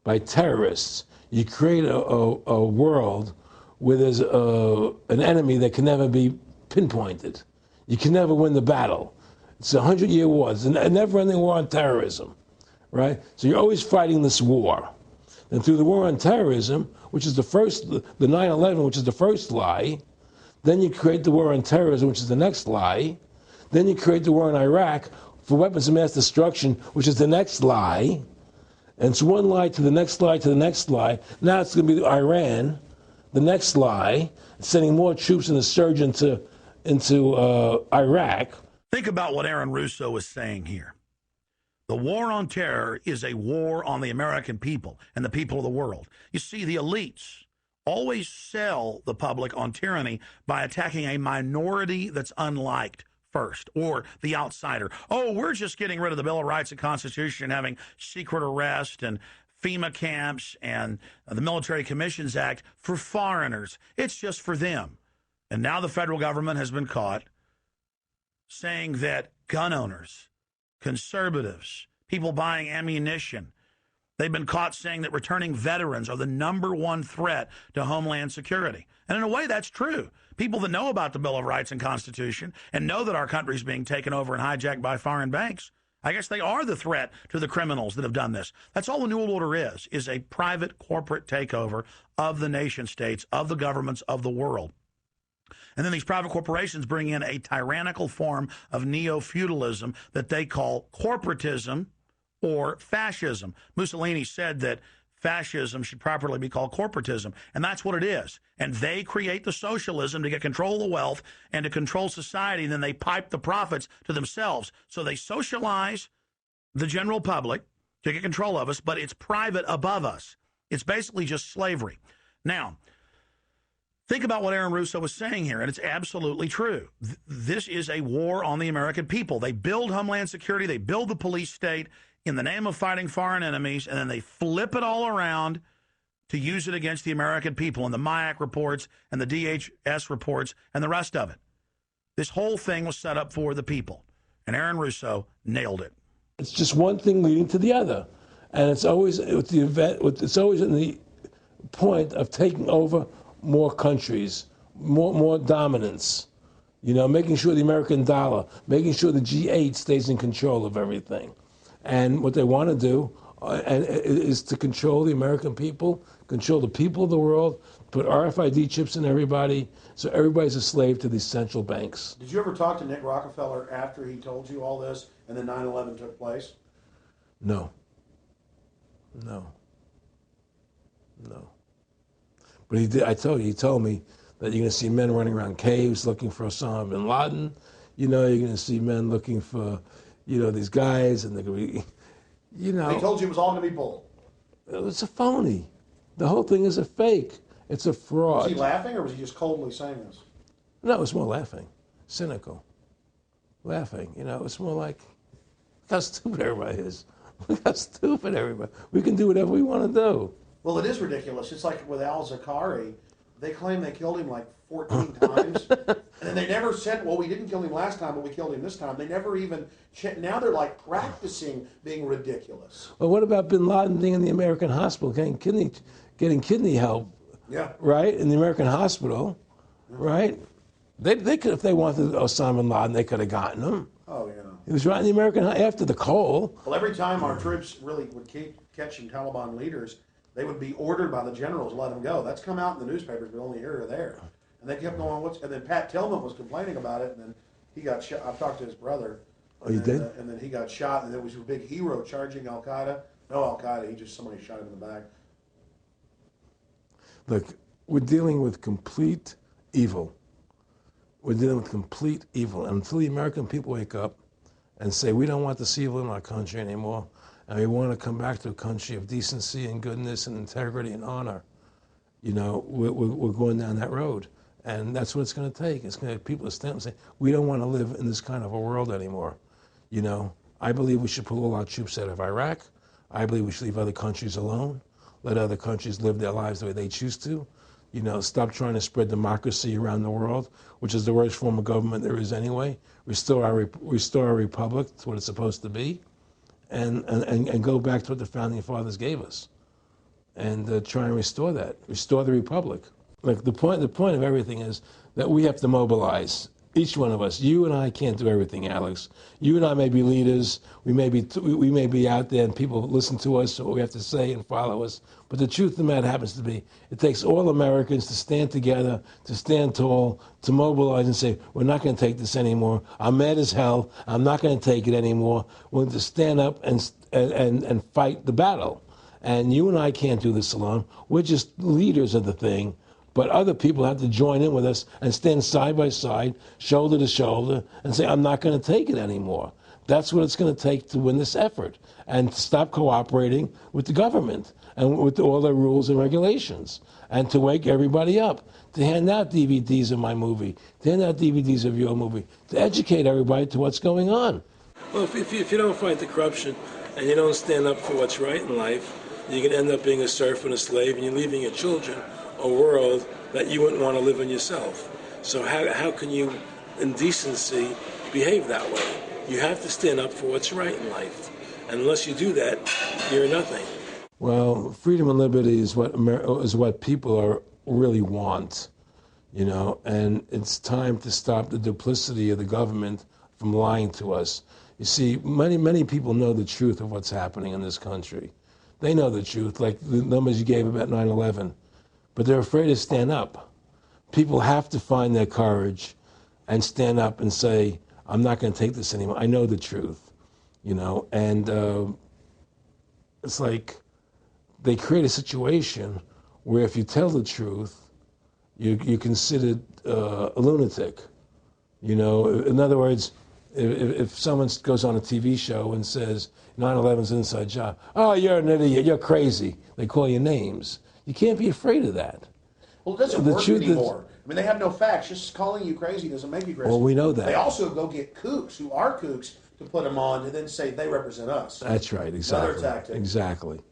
by terrorists, you create a world where there's an enemy that can never be pinpointed. You can never win the battle. It's a 100-year war. It's a never-ending war on terrorism, right? So you're always fighting this war. And through the war on terrorism, which is the 9/11, which is the first lie, then you create the war on terrorism, which is the next lie. Then you create the war in Iraq for weapons of mass destruction, which is the next lie. And it's one lie to the next lie to the next lie. Now it's going to be Iran, the next lie, sending more troops and a surge into Iraq. Think about what Aaron Russo is saying here. The war on terror is a war on the American people and the people of the world. You see, the elites always sell the public on tyranny by attacking a minority that's unliked first, or the outsider. Oh, we're just getting rid of the Bill of Rights and Constitution, having secret arrest and FEMA camps and the Military Commissions Act for foreigners. It's just for them. And now the federal government has been caught saying that gun owners, conservatives, people buying ammunition, they've been caught saying that returning veterans are the #1 threat to Homeland Security. And in a way, that's true. People that know about the Bill of Rights and Constitution and know that our country is being taken over and hijacked by foreign banks, I guess they are the threat to the criminals that have done this. That's all the New World Order is a private corporate takeover of the nation states, of the governments of the world. And then these private corporations bring in a tyrannical form of neo-feudalism that they call corporatism or fascism. Mussolini said that fascism should properly be called corporatism. And that's what it is. And they create the socialism to get control of the wealth and to control society. And then they pipe the profits to themselves. So they socialize the general public to get control of us, but it's private above us. It's basically just slavery. Now, think about what Aaron Russo was saying here, and it's absolutely true. This is a war on the American people. They build Homeland Security, they build the police state in the name of fighting foreign enemies, and then they flip it all around to use it against the American people, and the MIAC reports and the DHS reports and the rest of it. This whole thing was set up for the people, and Aaron Russo nailed it. It's just one thing leading to the other, and it's always with the event. It's always in the point of taking over more countries, more dominance. You know, making sure the American dollar, making sure the G8 stays in control of everything, and what they want to do is to control the American people, control the people of the world, put RFID chips in everybody, so everybody's a slave to these central banks. Did you ever talk to Nick Rockefeller after he told you all this and then 9/11 took place? No. But he did. I told you. He told me that you're going to see men running around caves looking for Osama bin Laden. You know, you're going to see men looking for, these guys, and they're going to be, He told you it was all going to be bull. It's a phony. The whole thing is a fake. It's a fraud. Was he laughing, or was he just coldly saying this? No, it's more laughing, cynical, laughing. It's more like, look how stupid everybody is. Look how stupid everybody. We can do whatever we want to do. Well, it is ridiculous. It's like with Al-Zakari. They claim they killed him like 14 times. And then they never said, well, we didn't kill him last time, but we killed him this time. They never even now they're like practicing being ridiculous. Well, what about bin Laden being in the American hospital, getting kidney help? Yeah. Right? In the American hospital, right? They could, if they wanted Osama bin Laden, they could have gotten him. Oh, yeah. He was right in the American, after the coal. Well, every time our troops really would keep catching Taliban leaders, they would be ordered by the generals to let them go. That's come out in the newspapers, but only here or there. And they kept going, and then Pat Tillman was complaining about it, and then he got shot. I've talked to his brother. Oh, you did? And then he got shot, and there was a big hero charging Al-Qaeda. No Al-Qaeda, somebody shot him in the back. Look, we're dealing with complete evil. We're dealing with complete evil. And until the American people wake up and say, we don't want this evil in our country anymore, and we want to come back to a country of decency and goodness and integrity and honor, we're going down that road. And that's what it's going to take. It's going to have people to stand up and say, we don't want to live in this kind of a world anymore. I believe we should pull all our troops out of Iraq. I believe we should leave other countries alone. Let other countries live their lives the way they choose to. Stop trying to spread democracy around the world, which is the worst form of government there is anyway. Restore our republic to what it's supposed to be, and go back to what the founding fathers gave us, and try and restore that. Restore the republic. Like the point of everything is that we have to mobilize. Each one of us. You and I can't do everything, Alex. You and I may be leaders. We may be out there, and people listen to us, what we have to say, and follow us. But the truth of the matter happens to be, it takes all Americans to stand together, to stand tall, to mobilize and say, we're not going to take this anymore. I'm mad as hell. I'm not going to take it anymore. We're going to stand up and fight the battle. And you and I can't do this alone. We're just leaders of the thing. But other people have to join in with us and stand side by side, shoulder to shoulder, and say, I'm not going to take it anymore. That's what it's going to take to win this effort, and to stop cooperating with the government and with all their rules and regulations, and to wake everybody up, to hand out DVDs of my movie, to hand out DVDs of your movie, to educate everybody to what's going on. Well, if you don't fight the corruption and you don't stand up for what's right in life, you can end up being a serf and a slave, and you're leaving your children a world that you wouldn't want to live in yourself. So how can you, in decency, behave that way? You have to stand up for what's right in life. And unless you do that, you're nothing. Well, freedom and liberty is what people really want, and it's time to stop the duplicity of the government from lying to us. You see, many people know the truth of what's happening in this country. They know the truth, like the numbers you gave about 9/11. But they're afraid to stand up. People have to find their courage and stand up and say, I'm not going to take this anymore. I know the truth, and it's like they create a situation where if you tell the truth, you're considered a lunatic. You know, in other words, if someone goes on a TV show and says 9/11's an inside job, oh, you're an idiot, you're crazy. They call you names. You can't be afraid of that. Well, it doesn't work anymore. I mean, they have no facts. Just calling you crazy doesn't make you crazy. Well, we know that. They also go get kooks who are kooks to put them on and then say they represent us. That's right, exactly. Another tactic.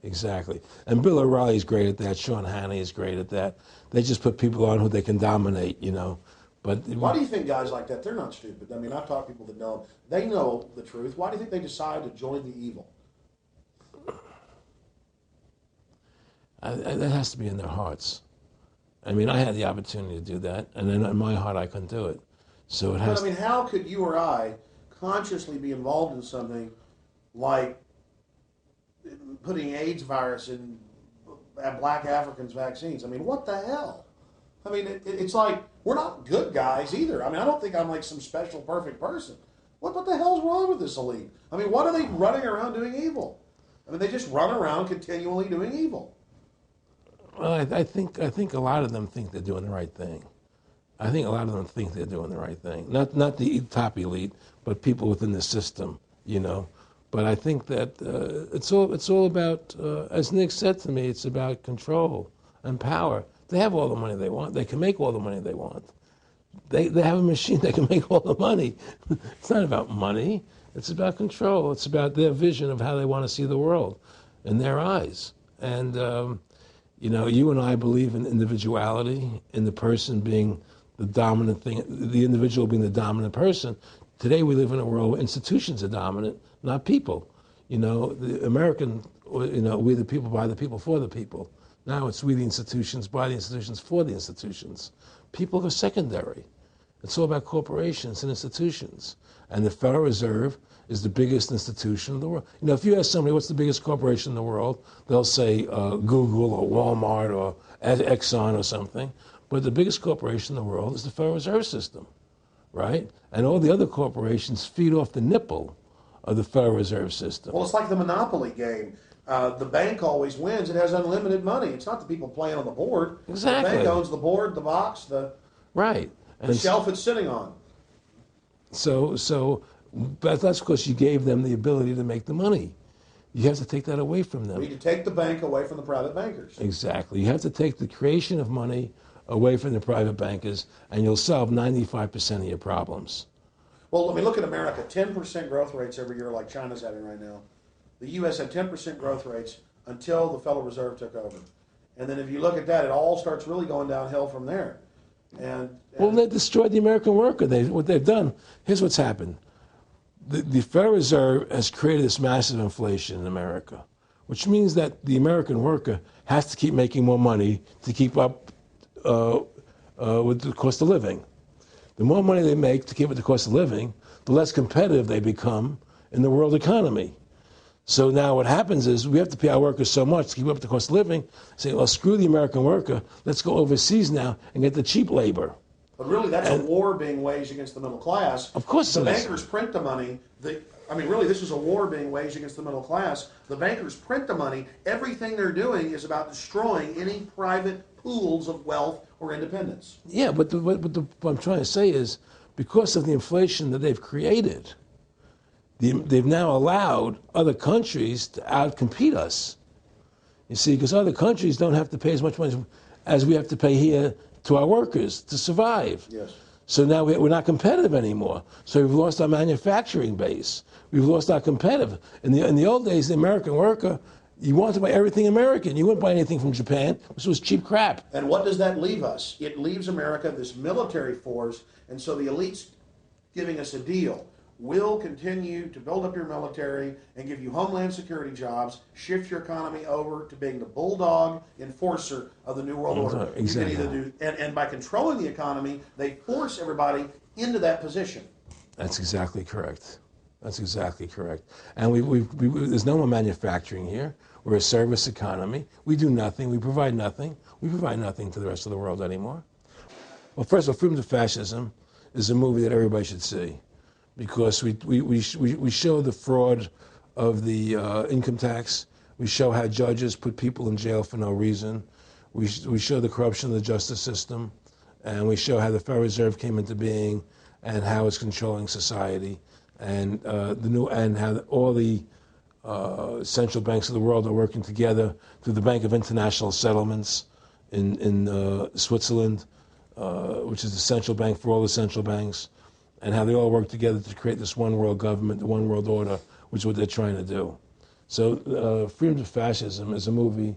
Exactly. And Bill O'Reilly's great at that. Sean Hannity is great at that. They just put people on who they can dominate, you know. But why do you think guys like that, they're not stupid? I mean, I've talked to people that know them. They know the truth. Why do you think they decide to join the evil? That has to be in their hearts. I mean, I had the opportunity to do that, and then in my heart I couldn't do it. So it has. But I mean, how could you or I consciously be involved in something like putting AIDS virus in black Africans' vaccines? I mean, what the hell? I mean, it's like, we're not good guys either. I mean, I don't think I'm like some special perfect person. What the hell's wrong with this elite? I mean, what are they running around doing evil? I mean, they just run around continually doing evil. Well, I think a lot of them think they're doing the right thing. I think a lot of them think they're doing the right thing. Not the top elite, but people within the system, you know. But I think that it's all about, as Nick said to me, it's about control and power. They have all the money they want. They can make all the money they want. They have a machine that can make all the money. It's not about money. It's about control. It's about their vision of how they want to see the world in their eyes. And, you know, you and I believe in individuality, in the person being the dominant thing, the individual being the dominant person. Today we live in a world where institutions are dominant, not people. You know, the American, you know, we the people, by the people, for the people. Now it's we the institutions, by the institutions, for the institutions. People are secondary. It's all about corporations and institutions. And the Federal Reserve is the biggest institution in the world. You know, if you ask somebody what's the biggest corporation in the world, they'll say Google or Walmart or Exxon or something. But the biggest corporation in the world is the Federal Reserve System, right? And all the other corporations feed off the nipple of the Federal Reserve System. Well, it's like the Monopoly game. The bank always wins. It has unlimited money. It's not the people playing on the board. Exactly. The bank owns the board, the box, the shelf it's sitting on. But that's because you gave them the ability to make the money. You have to take that away from them. We need to take the bank away from the private bankers. Exactly. You have to take the creation of money away from the private bankers, and you'll solve 95% of your problems. Well, I mean, look at America. 10% growth rates every year like China's having right now. The U.S. had 10% growth rates until the Federal Reserve took over. And then if you look at that, it all starts really going downhill from there. Well, they destroyed the American worker. What they've done, here's what's happened. The Federal Reserve has created this massive inflation in America, which means that the American worker has to keep making more money to keep up with the cost of living. The more money they make to keep with the cost of living, the less competitive they become in the world economy. So now what happens is we have to pay our workers so much to keep up with the cost of living, say, well, screw the American worker, let's go overseas now and get the cheap labor. But really, that's a war being waged against the middle class. Of course the bankers print the money. Really, this is a war being waged against the middle class. The bankers print the money. Everything they're doing is about destroying any private pools of wealth or independence. Yeah, but what I'm trying to say is, because of the inflation that they've created, they've now allowed other countries to outcompete us. You see, because other countries don't have to pay as much money as we have to pay here to our workers to survive. Yes. So now we're not competitive anymore. So we've lost our manufacturing base. We've lost our competitive. In the old days, the American worker, you wanted to buy everything American. You wouldn't buy anything from Japan, which was cheap crap. And what does that leave us? It leaves America this military force, and so the elite's giving us a deal. We'll continue to build up your military and give you homeland security jobs, shift your economy over to being the bulldog enforcer of the New World Order. Exactly. You can either and by controlling the economy, they force everybody into that position. That's exactly correct. That's exactly correct. And there's no more manufacturing here. We're a service economy. We do nothing. We provide nothing. We provide nothing to the rest of the world anymore. Well, first of all, Freedom to Fascism is a movie that everybody should see, because we show the fraud of the income tax. We show how judges put people in jail for no reason. We show the corruption of the justice system, and we show how the Federal Reserve came into being and how it's controlling society, and how all the central banks of the world are working together through the Bank of International Settlements in Switzerland, which is the central bank for all the central banks, and how they all work together to create this one world government, the one world order, which is what they're trying to do. So Freedom to Fascism is a movie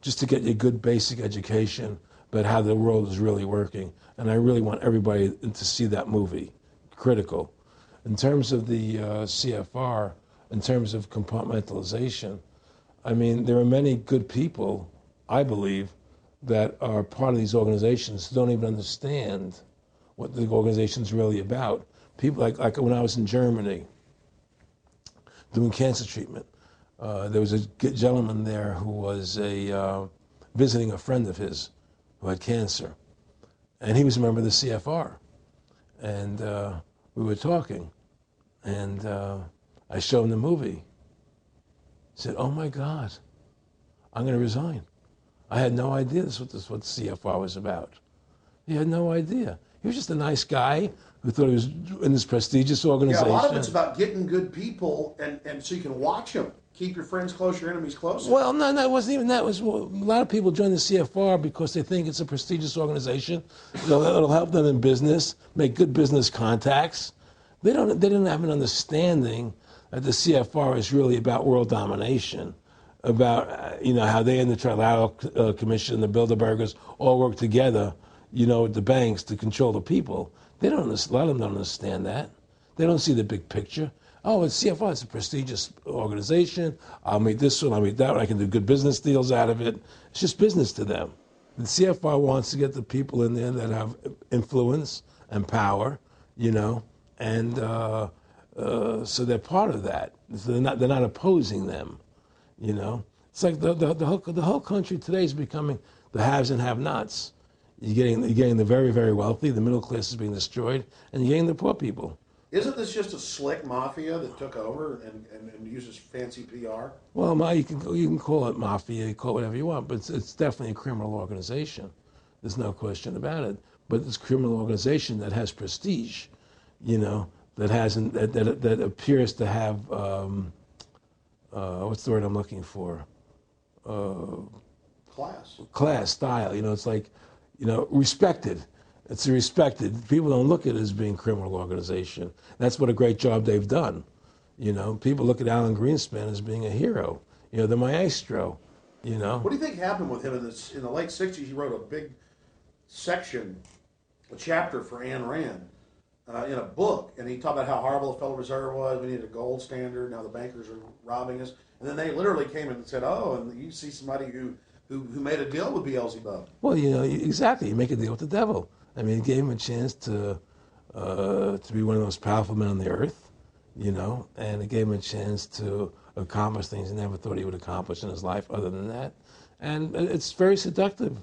just to get you a good basic education about how the world is really working. And I really want everybody to see that movie. Critical. In terms of the CFR, in terms of compartmentalization, I mean, there are many good people, I believe, that are part of these organizations who don't even understand what the organization's really about. People like when I was in Germany doing cancer treatment, there was a gentleman there who was visiting a friend of his who had cancer. And he was a member of the CFR. And we were talking. And I showed him the movie. He said, "Oh my God, I'm going to resign. I had no idea this was what the CFR was about." He had no idea. He was just a nice guy who thought he was in this prestigious organization. Yeah, a lot of it's about getting good people, and so you can watch them. Keep your friends close, your enemies closer. Well, no, it wasn't even that. It was, well, a lot of people join the CFR because they think it's a prestigious organization. It'll help them in business, make good business contacts. They didn't have an understanding that the CFR is really about world domination, about how they and the Trilateral Commission, the Bilderbergers, all work together, with the banks to control the people. A lot of them don't understand that. They don't see the big picture. Oh, it's CFR, it's a prestigious organization. I'll meet this one, I'll meet that one. I can do good business deals out of it. It's just business to them. The CFR wants to get the people in there that have influence and power, and so they're part of that. So they're not opposing them, It's like the whole country today is becoming the haves and have-nots. You're getting the very, very wealthy, the middle class is being destroyed, and you're getting the poor people. Isn't this just a slick mafia that took over and uses fancy PR? Well, you can call it mafia, you call it whatever you want, but it's definitely a criminal organization. There's no question about it. But it's a criminal organization that has prestige, that appears to have what's the word I'm looking for? Class, style. It's like, respected. It's respected. People don't look at it as being a criminal organization. That's what a great job they've done. People look at Alan Greenspan as being a hero. The maestro. What do you think happened with him in the late '60s? He wrote a big section, a chapter for Ayn Rand in a book, and he talked about how horrible the Federal Reserve was. We needed a gold standard. Now the bankers are robbing us. And then they literally came in and said, "Oh, and you see somebody who made a deal with Beelzebub." Well, exactly. You make a deal with the devil. I mean, it gave him a chance to be one of the most powerful men on the earth, and it gave him a chance to accomplish things he never thought he would accomplish in his life other than that. And it's very seductive.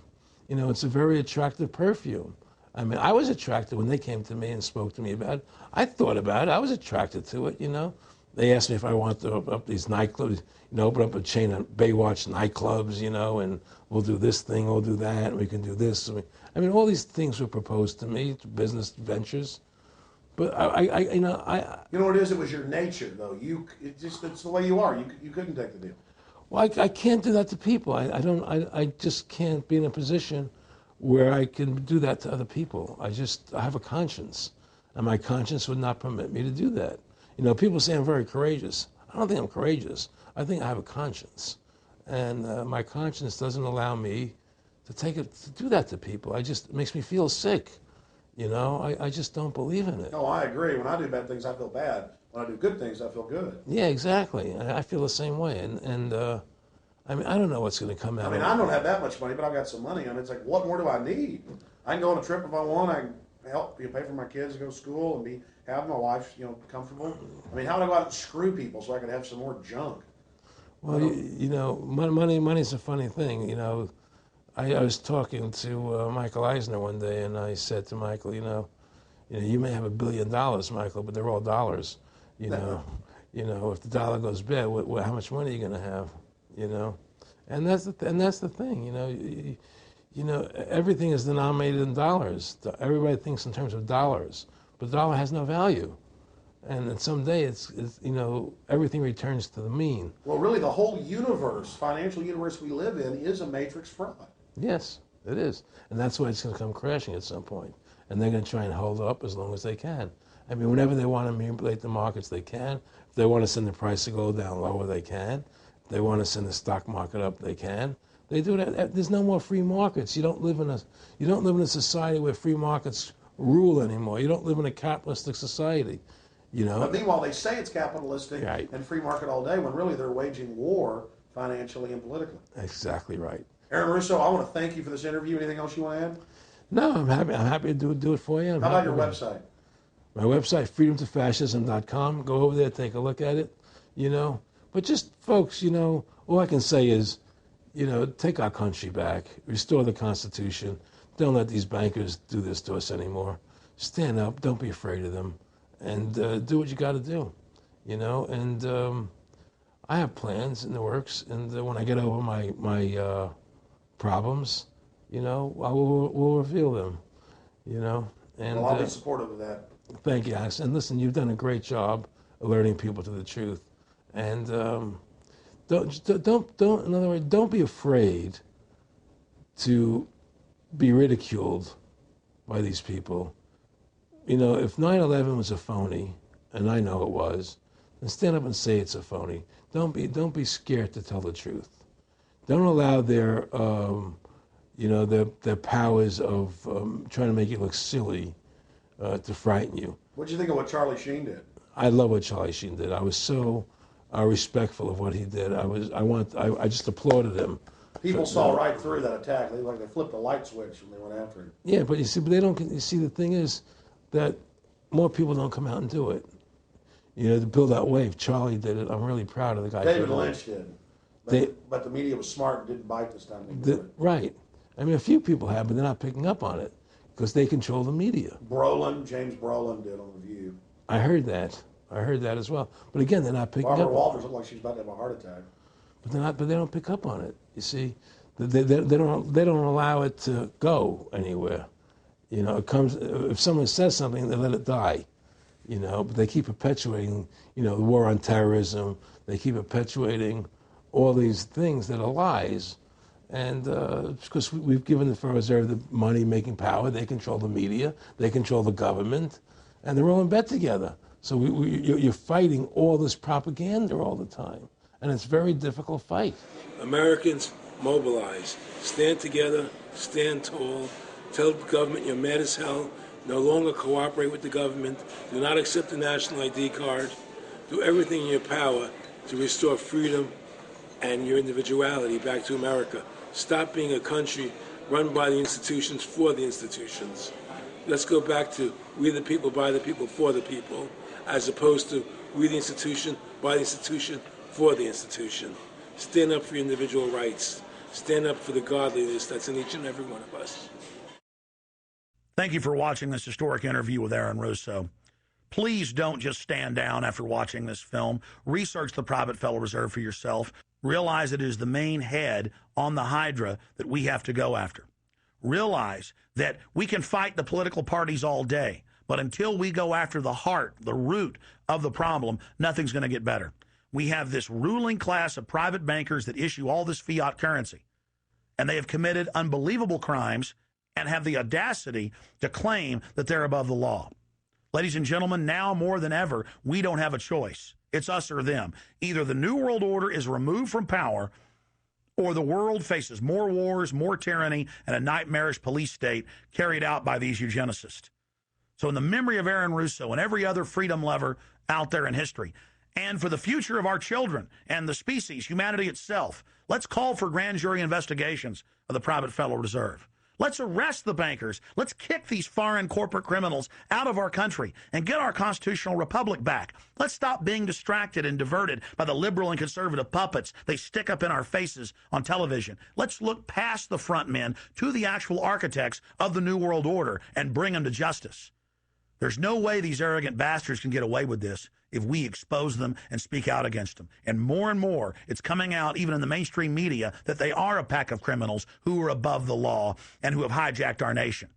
It's a very attractive perfume. I mean, I was attracted when they came to me and spoke to me about it. I thought about it. I was attracted to it, They asked me if I wanted to open up these nightclubs, open up a chain of Baywatch nightclubs, and we'll do this thing, we'll do that, and we can do this. I mean, all these things were proposed to me, business ventures. But you know what it is? It was your nature, though. It's the way you are. You couldn't take the deal. Well, I can't do that to people. I just can't be in a position where I can do that to other people. I have a conscience, and my conscience would not permit me to do that. People say I'm very courageous. I don't think I'm courageous. I think I have a conscience, and my conscience doesn't allow me to do that to people. It makes me feel sick. I just don't believe in it. No, I agree. When I do bad things, I feel bad. When I do good things, I feel good. Yeah, exactly. I feel the same way. And I mean, I don't know what's going to come out. I mean, I don't have that much money, but I've got some money. I mean, it's like, what more do I need? I can go on a trip if I want. I can help pay for my kids to go to school and have my life, comfortable. I mean, how would I go out and screw people so I could have some more junk? Well, money's a funny thing. I was talking to Michael Eisner one day, and I said to Michael, you may have $1 billion, Michael, but they're all dollars. If the dollar goes bad, how much money are you going to have? you know, and that's the thing, you know, everything is denominated in dollars. Everybody thinks in terms of dollars, but the dollar has no value. And then someday it's you know, everything returns to the mean. Well, really, the whole universe, financial universe we live in, is a matrix fraud. Yes, it is. And that's why it's going to come crashing at some point. And they're going to try and hold it up as long as they can. I mean, whenever they want to manipulate the markets, they can. If they want to send the price to go down lower, they can. If they want to send the stock market up, they can. They do that. There's no more free markets. You don't live in a society where free markets rule anymore. You don't live in a capitalistic society. You know. But meanwhile, they say it's capitalistic Right. and free market all day, when really they're waging war financially and politically. Exactly right. Aaron Russo, I want to thank you for this interview. Anything else you want to add? No, I'm happy to do it for you. How about your website? My website, freedomtofascism.com. Go over there, take a look at it, you know. But just, folks, you know, all I can say is, you know, take our country back, restore the Constitution. Don't let these bankers do this to us anymore. Stand up, don't be afraid of them, and do what you got to do, you know. And I have plans in the works, and when I get over my problems, you know, we'll reveal them, you know. And Well, I'll be supportive of that. thank you, Alex. And listen, you've done a great job alerting people to the truth. And don't, in other words, don't be afraid to be ridiculed by these people. You know, if 9/11 was a phony, and I know it was, then stand up and say it's a phony. Don't be scared to tell the truth. Don't allow their you know, their powers of trying to make you look silly to frighten you. What do you think of what Charlie Sheen did? I love what Charlie Sheen did. I was so respectful of what he did. I just applauded him. People saw right through that attack. They flipped a light switch when they went after him. Yeah, but they don't. You see, the thing is that more people don't come out and do it. You know, to build that wave. Charlie did it. I'm really proud of the guy. David Lynch did. But the media was smart and didn't bite this time. Right. I mean, a few people have, but they're not picking up on it because they control the media. James Brolin did on The View. I heard that as well. But again, they're not picking Barbara up. Walters looked like she's about to have a heart attack. But they don't pick up on it. You see, they don't allow it to go anywhere. You know, it comes if someone says something, they let it die. You know, but they keep perpetuating, you know, the war on terrorism. They keep perpetuating all these things that are lies. And because we've given the Federal Reserve the money-making power, they control the media, they control the government, and they're all in bed together. So you're fighting all this propaganda all the time, and it's a very difficult fight. Americans, mobilize. Stand together, stand tall. Tell the government you're mad as hell. No longer cooperate with the government. Do not accept the national ID card. Do everything in your power to restore freedom and your individuality back to America. Stop being a country run by the institutions for the institutions. Let's go back to we the people, by the people, for the people, as opposed to we the institution, by the institution, for the institution. Stand up for your individual rights. Stand up for the godliness that's in each and every one of us. Thank you for watching this historic interview with Aaron Russo. Please don't just stand down after watching this film. Research the private Federal Reserve for yourself. Realize it is the main head on the Hydra that we have to go after. Realize that we can fight the political parties all day, but until we go after the heart, the root of the problem, nothing's going to get better. We have this ruling class of private bankers that issue all this fiat currency, and they have committed unbelievable crimes and have the audacity to claim that they're above the law. Ladies and gentlemen, now more than ever, we don't have a choice. It's us or them. Either the New World Order is removed from power, or the world faces more wars, more tyranny, and a nightmarish police state carried out by these eugenicists. So in the memory of Aaron Russo and every other freedom lover out there in history, and for the future of our children and the species, humanity itself, let's call for grand jury investigations of the private Federal Reserve. Let's arrest the bankers. Let's kick these foreign corporate criminals out of our country and get our constitutional republic back. Let's stop being distracted and diverted by the liberal and conservative puppets they stick up in our faces on television. Let's look past the front men to the actual architects of the New World Order and bring them to justice. There's no way these arrogant bastards can get away with this if we expose them and speak out against them. And more, it's coming out even in the mainstream media that they are a pack of criminals who are above the law and who have hijacked our nation.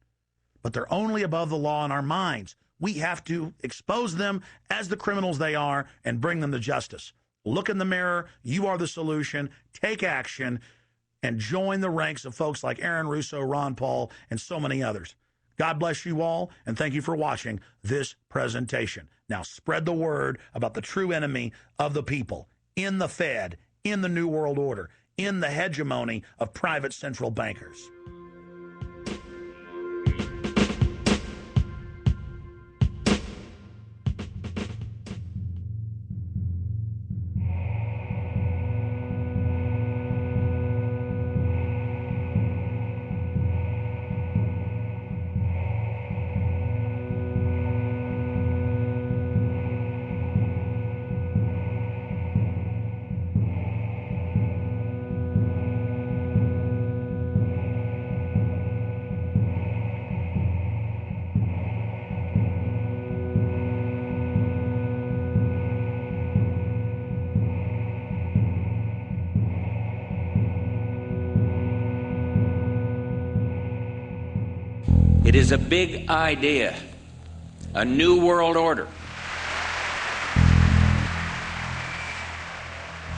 But they're only above the law in our minds. We have to expose them as the criminals they are and bring them to justice. Look in the mirror. You are the solution. Take action and join the ranks of folks like Aaron Russo, Ron Paul, and so many others. God bless you all, and thank you for watching this presentation. Now spread the word about the true enemy of the people in the Fed, in the New World Order, in the hegemony of private central bankers. It is a big idea, a new world order.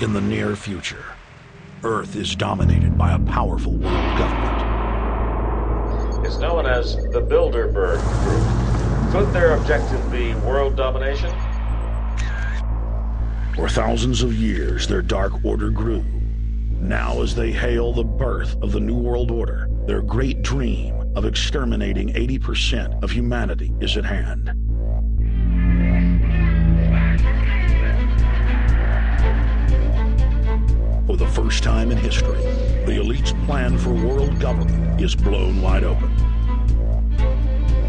In the near future, Earth is dominated by a powerful world government. It's known as the Bilderberg Group. Could their objective be world domination? For thousands of years, their dark order grew. Now, as they hail the birth of the New World Order, their great dream of exterminating 80% of humanity is at hand. For the first time in history, the elite's plan for world government is blown wide open.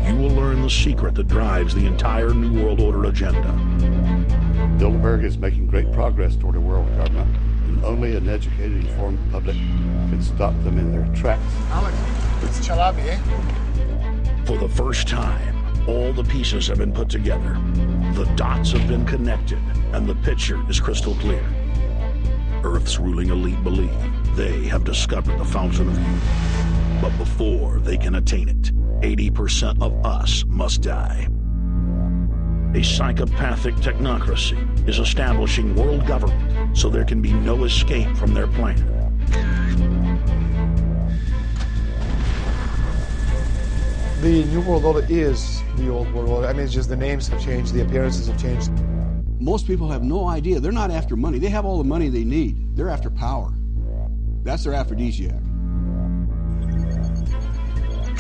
You will learn the secret that drives the entire New World Order agenda. Bilderberg is making great progress toward a world government, and only an educated, informed public can stop them in their tracks. Alex, it's Chalabi, eh? For the first time, all the pieces have been put together. The dots have been connected, and the picture is crystal clear. Earth's ruling elite believe they have discovered the fountain of youth. But before they can attain it, 80% of us must die. A psychopathic technocracy is establishing world government so there can be no escape from their plan. The New World Order is the old world order. I mean, it's just the names have changed, the appearances have changed. Most people have no idea. They're not after money. They have all the money they need. They're after power. That's their aphrodisiac.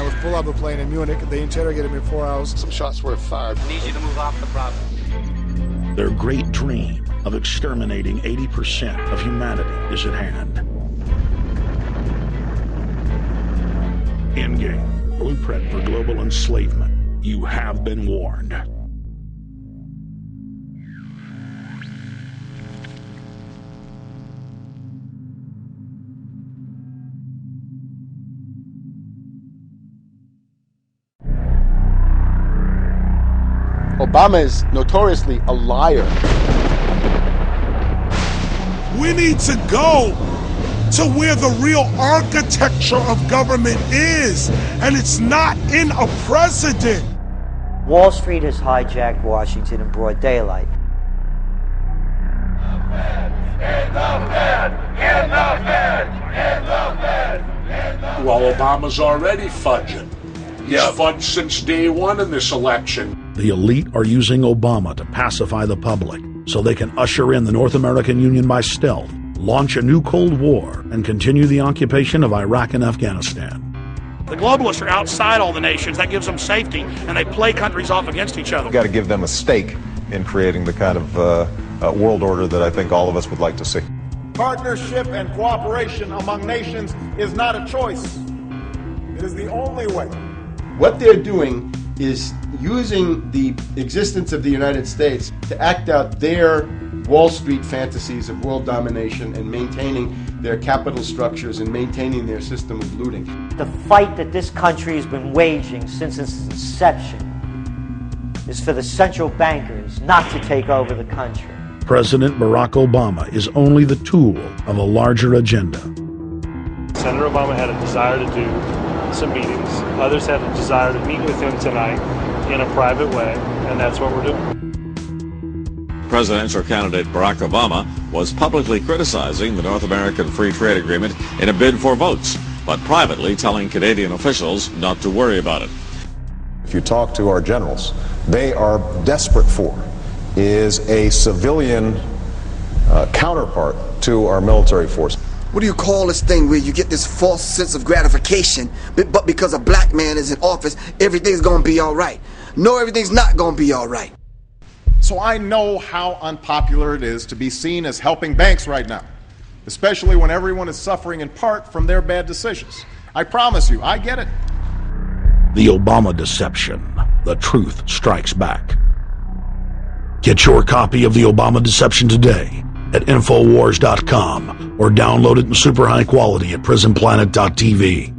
I was pulled out of a plane in Munich. They interrogated me 4 hours. Some shots were fired. I need you to move off the property. Their great dream of exterminating 80% of humanity is at hand. Endgame, blueprint for global enslavement. You have been warned. Obama is notoriously a liar. We need to go to where the real architecture of government is, and it's not in a president. Wall Street has hijacked Washington in broad daylight. Well, Obama's already fudging. He's fudged since day one in this election. The elite are using Obama to pacify the public so they can usher in the North American Union by stealth, launch a new Cold War, and continue the occupation of Iraq and Afghanistan. The globalists are outside all the nations. That gives them safety, and they play countries off against each other. We've got to give them a stake in creating the kind of world order that I think all of us would like to see. Partnership and cooperation among nations is not a choice. It is the only way. What they're doing is using the existence of the United States to act out their Wall Street fantasies of world domination and maintaining their capital structures and maintaining their system of looting. The fight that this country has been waging since its inception is for the central bankers not to take over the country. President Barack Obama is only the tool of a larger agenda. Senator Obama had a desire to do some meetings. Others had a desire to meet with him tonight in a private way, and that's what we're doing. Presidential candidate Barack Obama was publicly criticizing the North American Free Trade Agreement in a bid for votes, but privately telling Canadian officials not to worry about it. If you talk to our generals, they are desperate for is a civilian counterpart to our military force. What do you call this thing where you get this false sense of gratification, but because a black man is in office, everything's gonna be all right? No, everything's not gonna be all right. So I know how unpopular it is to be seen as helping banks right now, especially when everyone is suffering in part from their bad decisions. I promise you, I get it. The Obama Deception. The truth strikes back. Get your copy of The Obama Deception today at Infowars.com or download it in super high quality at prisonplanet.tv.